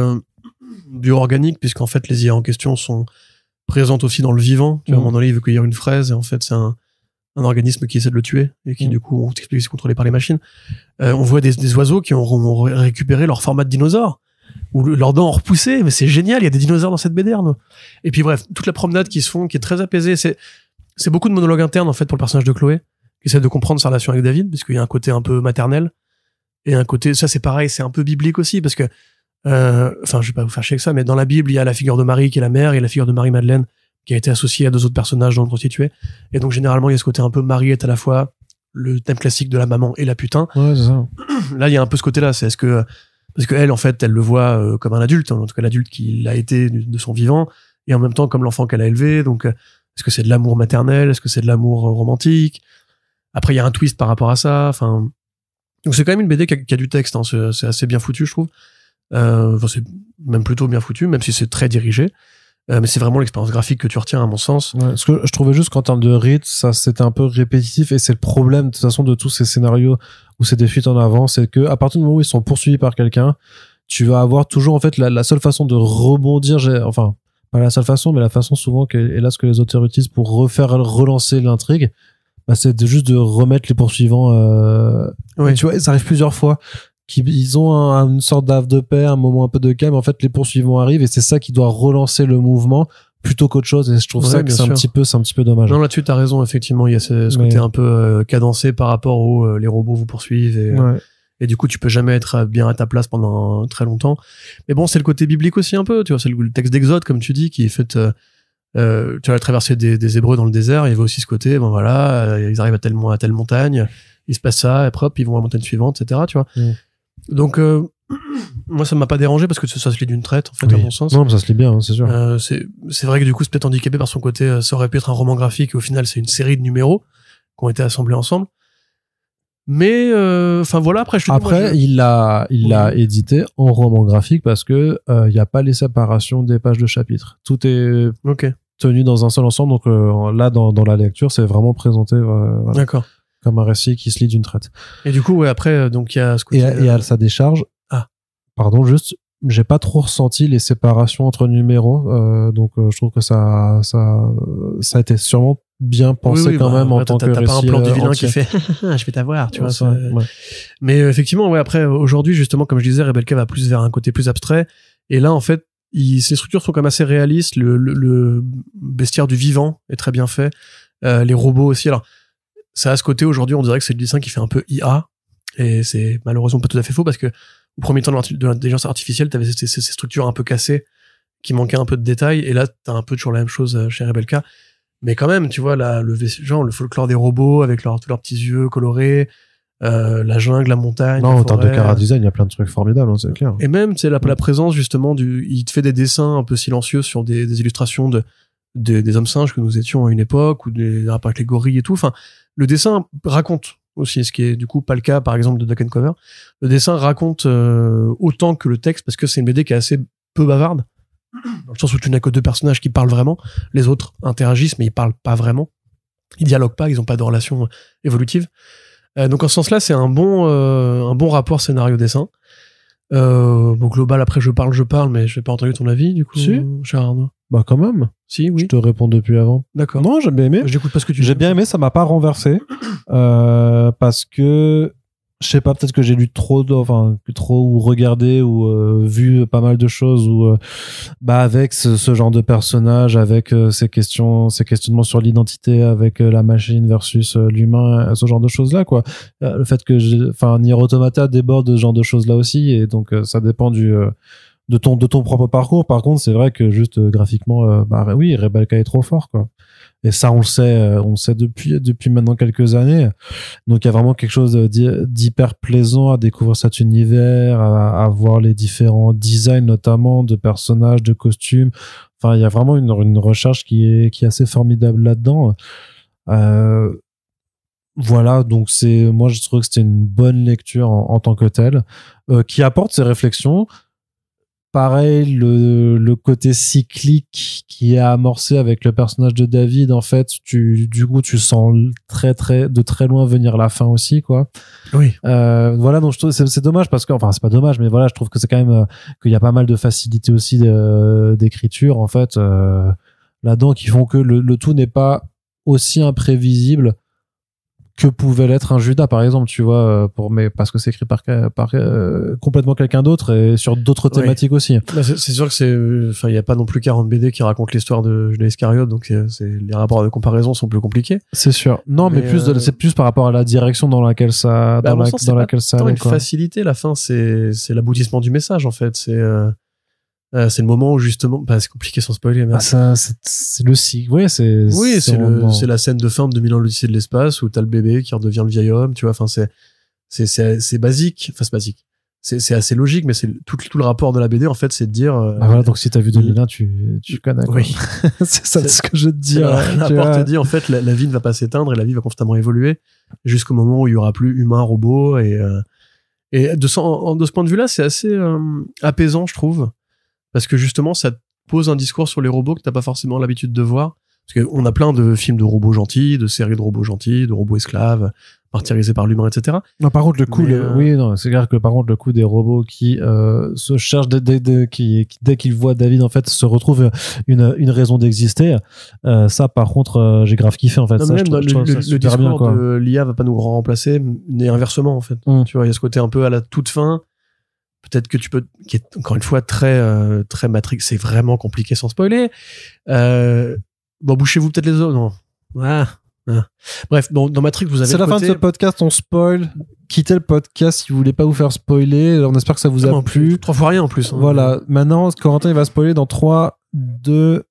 bio-organique, puisqu'en fait, les IA en question sont présentes aussi dans le vivant. Tu vois, à un moment donné, il veut cueillir une fraise, et en fait, c'est un organisme qui essaie de le tuer et qui du coup on t'explique c'est contrôlé par les machines. On voit des oiseaux qui ont récupéré leur format de dinosaure ou leurs dents ont repoussé, mais c'est génial, il y a des dinosaures dans cette BD, Arnaud. Et puis bref, toute la promenade qui se font, qui est très apaisée, c'est beaucoup de monologues internes en fait pour le personnage de Chloé, qui essaie de comprendre sa relation avec David, parce qu'il y a un côté un peu maternel et un côté, ça c'est pareil, c'est un peu biblique aussi, parce que je vais pas vous faire chier avec ça, mais dans la Bible il y a la figure de Marie qui est la mère et la figure de Marie-Madeleine qui a été associé à deux autres personnages dans le Constitué. Et donc, généralement, il y a ce côté un peu Marie est à la fois le thème classique de la maman et la putain. Ouais, c'est ça. Là, il y a un peu ce côté-là. C'est parce que elle, en fait, elle le voit comme un adulte, en tout cas l'adulte qu'il a été de son vivant, et en même temps comme l'enfant qu'elle a élevé. Donc, est-ce que c'est de l'amour maternel? Est-ce que c'est de l'amour romantique? Après, il y a un twist par rapport à ça. Enfin, donc c'est quand même une BD qui a du texte. Hein. C'est assez bien foutu, je trouve. C'est même plutôt bien foutu, même si c'est très dirigé. Mais c'est vraiment l'expérience graphique que tu retiens à mon sens. Ouais, parce que je trouvais juste qu'en termes de rythme, ça c'était un peu répétitif et c'est le problème de toute façon de tous ces scénarios où c'est des fuites en avant, c'est que à partir du moment où ils sont poursuivis par quelqu'un, tu vas avoir toujours en fait la seule façon de rebondir, enfin pas la seule façon, mais la façon souvent que les auteurs utilisent pour relancer l'intrigue, bah, c'est juste de remettre les poursuivants. Ouais. Tu vois, ça arrive plusieurs fois. Ils ont une sorte d'havre de paix, un moment un peu de calme. En fait, les poursuivants arrivent et c'est ça qui doit relancer le mouvement plutôt qu'autre chose. Et je trouve ça que c'est un petit peu dommage. Non, là-dessus, t'as raison. Effectivement, il y a ce côté un peu cadencé par rapport où les robots vous poursuivent et du coup, tu peux jamais être bien à ta place pendant très longtemps. Mais bon, c'est le côté biblique aussi un peu. Tu vois, c'est le texte d'Exode, comme tu dis, qui est fait. Tu vois, la traversée des Hébreux dans le désert. Il y avait aussi ce côté. Bon voilà, ils arrivent à telle montagne. Il se passe ça. Après, hop, ils vont à la montagne suivante, etc. Tu vois. Donc moi ça m'a pas dérangé parce que ça se lit d'une traite en fait à mon sens. Non, ça se lit bien, hein, c'est sûr. C'est vrai que du coup c'est peut-être handicapé par son côté, ça aurait pu être un roman graphique et au final c'est une série de numéros qui ont été assemblés ensemble. Mais enfin voilà, après il l'a édité en roman graphique parce que il y a pas les séparations des pages de chapitres. Tout est tenu dans un seul ensemble, donc là dans la lecture, c'est vraiment présenté voilà. D'accord. Comme un récit qui se lit d'une traite. Et du coup, après, donc il y a ce côté... Et à sa décharge, pardon, juste, j'ai pas trop ressenti les séparations entre numéros, donc je trouve que ça a été sûrement bien pensé quand même en tant que récit. T'as pas un plan du vilain qui fait je vais t'avoir, tu vois. Ouais. Mais effectivement, après, aujourd'hui, justement, comme je disais, Rebelka va plus vers un côté plus abstrait. Et là, en fait, ces structures sont quand même assez réalistes. Le bestiaire du vivant est très bien fait. Les robots aussi. Alors, ça a ce côté, aujourd'hui, on dirait que c'est le dessin qui fait un peu IA, et c'est malheureusement pas tout à fait faux, parce que au premier temps de l'intelligence artificielle, t'avais ces structures un peu cassées, qui manquaient un peu de détails, et là, t'as un peu toujours la même chose chez Rebelka, mais quand même, tu vois, le folklore des robots, avec tous leurs petits yeux colorés, la jungle, la montagne. Non, en termes de chara design, il y a plein de trucs formidables, hein, c'est clair. Et même, c'est la présence, justement, il te fait des dessins un peu silencieux sur des illustrations des hommes singes que nous étions à une époque, ou des rapports avec les gorilles et tout. Enfin, le dessin raconte aussi, ce qui est du coup pas le cas, par exemple, de Duck & Cover. Le dessin raconte autant que le texte, parce que c'est une BD qui est assez peu bavarde, dans le sens où tu n'as que deux personnages qui parlent vraiment, les autres interagissent, mais ils parlent pas vraiment. Ils dialoguent pas, ils ont pas de relation évolutive. Donc en ce sens-là, c'est un bon rapport scénario-dessin. Bon, global, après je parle, mais je n'ai pas entendu ton avis, du coup, Si. cher Arnaud. Bah quand même. Si, oui. Je te réponds depuis avant. D'accord. Non, j'ai bien aimé. Je n'écoute pas ce que tu dis. J'ai bien aimé, ça m'a pas renversé. Parce que, je sais pas, peut-être que j'ai lu trop ou regardé ou vu pas mal de choses où, avec ce genre de personnage, avec ces questionnements sur l'identité, avec la machine versus l'humain, ce genre de choses-là, quoi. Le fait que, Nier Automata déborde de ce genre de choses-là aussi, et donc ça dépend de ton propre parcours. Par contre, c'est vrai que juste graphiquement, oui, Rebelka est trop fort, quoi. Et ça, on le sait depuis maintenant quelques années. Donc, il y a vraiment quelque chose d'hyper plaisant à découvrir cet univers, à voir les différents designs, notamment de personnages, de costumes. Enfin, il y a vraiment une recherche qui est assez formidable là-dedans. Voilà, donc moi, je trouve que c'était une bonne lecture en tant que telle, qui apporte ses réflexions. Pareil, le côté cyclique qui est amorcé avec le personnage de David, en fait, tu sens de très loin venir la fin aussi, quoi. Oui. Voilà, donc je trouve c'est dommage parce que, c'est pas dommage, mais voilà, je trouve que c'est quand même qu'il y a pas mal de facilité aussi d'écriture, en fait, là-dedans, qui font que le tout n'est pas aussi imprévisible que pouvait l'être un Judas, par exemple, tu vois, parce que c'est écrit par complètement quelqu'un d'autre et sur d'autres thématiques aussi. Bah, c'est sûr que il y a pas non plus 40 BD qui racontent l'histoire de Judas Iscariote, donc les rapports de comparaison sont plus compliqués. C'est sûr. Non, mais c'est plus par rapport à la direction dans laquelle ça, laquelle ça allait, une facilité, la fin, c'est l'aboutissement du message, en fait. C'est le moment où justement, c'est compliqué sans spoiler, mais c'est le cycle. Oui, c'est la scène de fin de 2000 ans l'Odyssée de l'espace où t'as le bébé qui redevient le vieil homme, tu vois. Enfin, c'est basique. Enfin, c'est basique. C'est assez logique, mais c'est tout le rapport de la BD, en fait, c'est de dire. Voilà, donc si t'as vu 2001, tu connais. Quoi. Oui. C'est ça ce que je te dis. La porte te dit, en fait, la vie ne va pas s'éteindre et la vie va constamment évoluer jusqu'au moment où il y aura plus humain, robot et de ce point de vue-là, c'est assez apaisant, je trouve. Parce que justement, ça te pose un discours sur les robots que t'as pas forcément l'habitude de voir. Parce qu'on a plein de films de robots gentils, de séries de robots gentils, de robots esclaves, martyrisés par l'humain, etc. Non, par contre, c'est clair que par contre, le coup des robots qui se cherchent dès qu'ils voient David, en fait, se retrouvent une raison d'exister. Ça, par contre, j'ai grave kiffé, en fait. Non, ça, même le discours bien, quoi. de l'IA va pas nous remplacer, mais inversement, en fait. Tu vois, il y a ce côté un peu à la toute fin. Peut-être que tu peux, qui est encore une fois très Matrix, c'est vraiment compliqué sans spoiler. Bouchez-vous peut-être les os, non. Bref, dans Matrix, vous avez. C'est la fin de ce podcast, on spoil. Quittez le podcast si vous voulez pas vous faire spoiler. On espère que ça vous a plu. 3 fois rien en plus. Hein. Voilà. Maintenant, Corentin, il va spoiler dans 3, 2,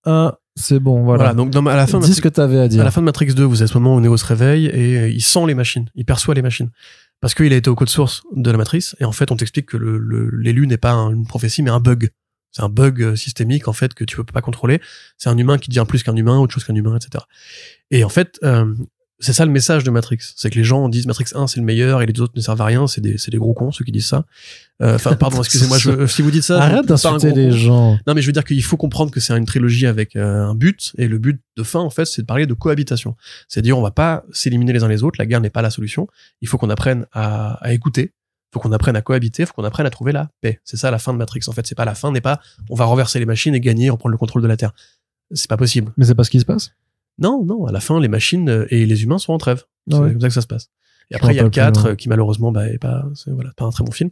1. C'est bon, voilà. Donc à la fin, dis ce que t'avais à dire. À la fin de Matrix 2, vous avez ce moment où Neo se réveille et il sent les machines. Il perçoit les machines. Parce qu'il a été au code source de la matrice, et en fait, on t'explique que l'élu n'est pas une prophétie, mais un bug. C'est un bug systémique, en fait, que tu peux pas contrôler. C'est un humain qui devient plus qu'un humain, autre chose qu'un humain, etc. Et en fait, c'est ça le message de Matrix. C'est que les gens disent Matrix 1, c'est le meilleur, et les autres ne servent à rien. C'est des gros cons, ceux qui disent ça. Pardon, excusez-moi, si vous dites ça. Arrête d'insulter les gens. Non, mais je veux dire qu'il faut comprendre que c'est une trilogie avec un but, et le but de fin, en fait, c'est de parler de cohabitation. C'est-à-dire, on va pas s'éliminer les uns les autres, la guerre n'est pas la solution. Il faut qu'on apprenne à écouter, il faut qu'on apprenne à cohabiter, il faut qu'on apprenne à trouver la paix. C'est ça la fin de Matrix. En fait, c'est pas la fin, n'est pas on va renverser les machines et gagner, reprendre le contrôle de la Terre. C'est pas possible. Mais c'est pas ce qui se passe? Non, à la fin, les machines et les humains sont en trêve. C'est comme ça que ça se passe. Et après, il y a le 4 qui malheureusement est pas un très bon film.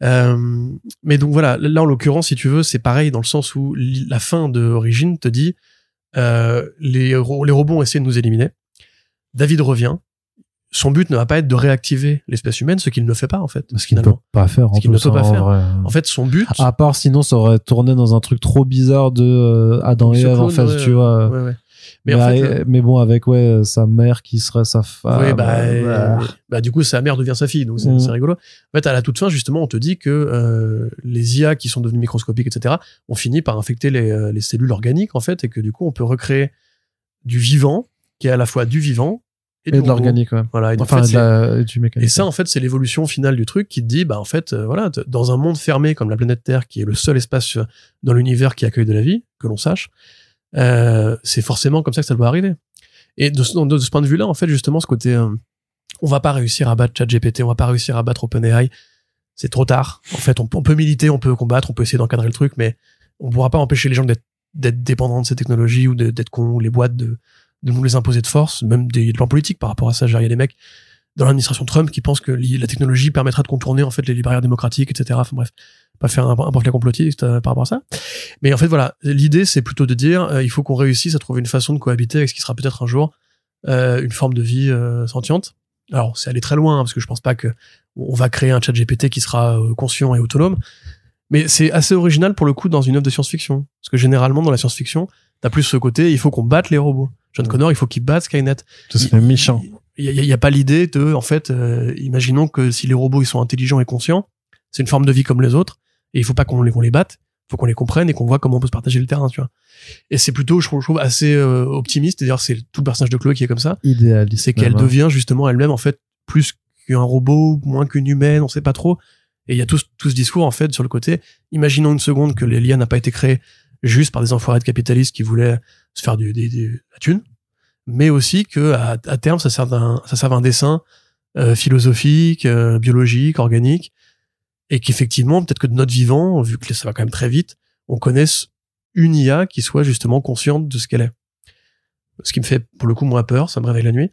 Mais donc voilà, là en l'occurrence, si tu veux, c'est pareil dans le sens où la fin de Origins te dit les robots ont essayé de nous éliminer. David revient. Son but ne va pas être de réactiver l'espèce humaine, ce qu'il ne fait pas en fait. Ce qu'il ne peut pas faire. En fait, son but. À part sinon, ça aurait tourné dans un truc trop bizarre de Adam et Ève en fait, tu vois. Ouais. Mais bon, avec sa mère qui serait sa femme. Du coup, sa mère devient sa fille, donc c'est rigolo. En fait, à la toute fin, justement, on te dit que les IA qui sont devenues microscopiques, etc., ont fini par infecter les cellules organiques, en fait, et que du coup, on peut recréer du vivant, qui est à la fois du vivant et de l'organique, ouais. Voilà. Et du mécanique. Et ça, en fait, c'est l'évolution finale du truc qui te dit, dans un monde fermé comme la planète Terre, qui est le seul espace dans l'univers qui accueille de la vie, que l'on sache, c'est forcément comme ça que ça doit arriver. Et de ce point de vue-là, en fait, justement, ce côté, on va pas réussir à battre ChatGPT, on va pas réussir à battre OpenAI. c'est trop tard. En fait, on peut militer, on peut combattre, on peut essayer d'encadrer le truc, mais on pourra pas empêcher les gens d'être dépendants de ces technologies ou d'être cons, ou les boîtes de nous les imposer de force, même des plans politiques par rapport à ça. Il y a des mecs dans l'administration Trump qui pensent que la technologie permettra de contourner en fait les barrières démocratiques, etc. Enfin bref, pas faire un pamphlet complotiste par rapport à ça. Mais en fait voilà, l'idée c'est plutôt de dire il faut qu'on réussisse à trouver une façon de cohabiter avec ce qui sera peut-être un jour une forme de vie sentiente. Alors c'est aller très loin parce que je pense pas que on va créer un chat GPT qui sera conscient et autonome, mais c'est assez original pour le coup dans une œuvre de science-fiction, parce que généralement dans la science-fiction t'as plus ce côté il faut qu'on batte les robots. John Connor il faut qu'il batte Skynet. Ça serait méchant. Il y a pas l'idée de en fait imaginons que si les robots ils sont intelligents et conscients, c'est une forme de vie comme les autres et il faut pas qu'on les batte, il faut qu'on les comprenne et qu'on voit comment on peut se partager le terrain, tu vois. Et c'est plutôt je trouve assez optimiste, d'ailleurs c'est tout le personnage de Chloé qui est comme ça, idéaliste, c'est qu'elle devient justement elle-même en fait plus qu'un robot, moins qu'une humaine, on sait pas trop. Et il y a tout ce discours en fait sur le côté imaginons une seconde que l'IA n'a pas été créée juste par des enfoirés de capitalistes qui voulaient se faire de la thune, mais aussi que à terme ça serve un dessin philosophique, biologique, organique, et qu'effectivement peut-être que de notre vivant, vu que ça va quand même très vite, on connaisse une IA qui soit justement consciente de ce qu'elle est. Ce qui me fait pour le coup moins peur, ça me réveille la nuit.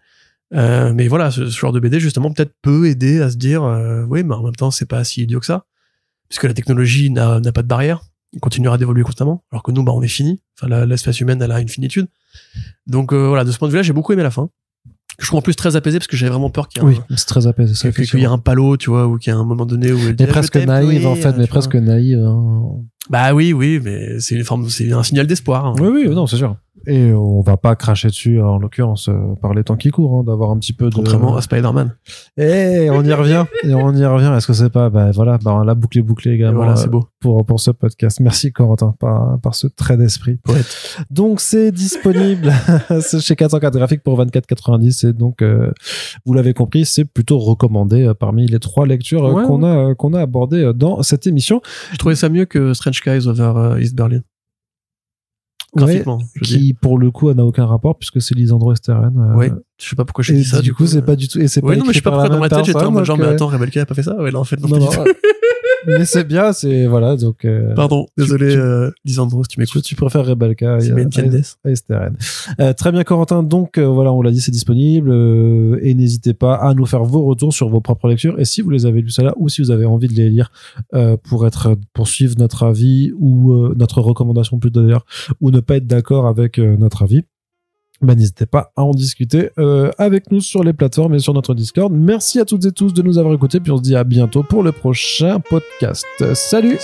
Mais voilà, ce genre de BD justement peut-être peut aider à se dire oui, mais en même temps c'est pas si idiot que ça, puisque la technologie n'a pas de barrière, il continuera d'évoluer constamment, alors que nous on est fini. Enfin l'espèce humaine elle a une finitude. Donc voilà, de ce point de vue-là, j'ai beaucoup aimé la fin. Je trouve en plus très apaisé parce que j'avais vraiment peur qu'il y ait c'est très apaisé, ça, qu'il y ait un palo, tu vois, ou qu'il y ait un moment donné où elle dit, mais presque naïve en fait, mais presque naïve. Bah oui, mais c'est un signal d'espoir. Hein. Oui, non, c'est sûr. Et on va pas cracher dessus, en l'occurrence, par les temps qui courent, hein, d'avoir un petit peu de... Contrairement à Spider-Man. Et on y revient. Est-ce que c'est pas, la boucle est bouclée également. Voilà, c'est beau. Pour ce podcast. Merci Corentin, par ce trait d'esprit. Poète. Donc, c'est disponible chez 404 graphiques pour 24,90. Et donc, vous l'avez compris, c'est plutôt recommandé parmi les 3 lectures qu'on a abordées dans cette émission. Je trouvais ça mieux que Strange Skies Over East Berlin. Graphiquement, qui pour le coup n'a aucun rapport puisque c'est Lisandro Esteren. Ouais, je sais pas pourquoi je dis ça. Du coup, c'est pas du tout. Et c'est pas non, mais je sais pas pourquoi dans ma tête j'étais en mode genre, mais attends, Rebecca a pas fait ça. Ouais, là en fait, non. Mais c'est bien, c'est voilà donc. Pardon, désolé, Lisandro, si tu m'écoutes. Tu préfères Rebecca à Esteren. Très bien, Corentin. Donc voilà, on l'a dit, c'est disponible et n'hésitez pas à nous faire vos retours sur vos propres lectures et si vous les avez lus celles-là ou si vous avez envie de les lire pour suivre notre avis ou notre recommandation plutôt d'ailleurs ou ne pas être d'accord avec notre avis. N'hésitez pas à en discuter avec nous sur les plateformes et sur notre Discord. Merci à toutes et tous de nous avoir écoutés, puis on se dit à bientôt pour le prochain podcast. Salut.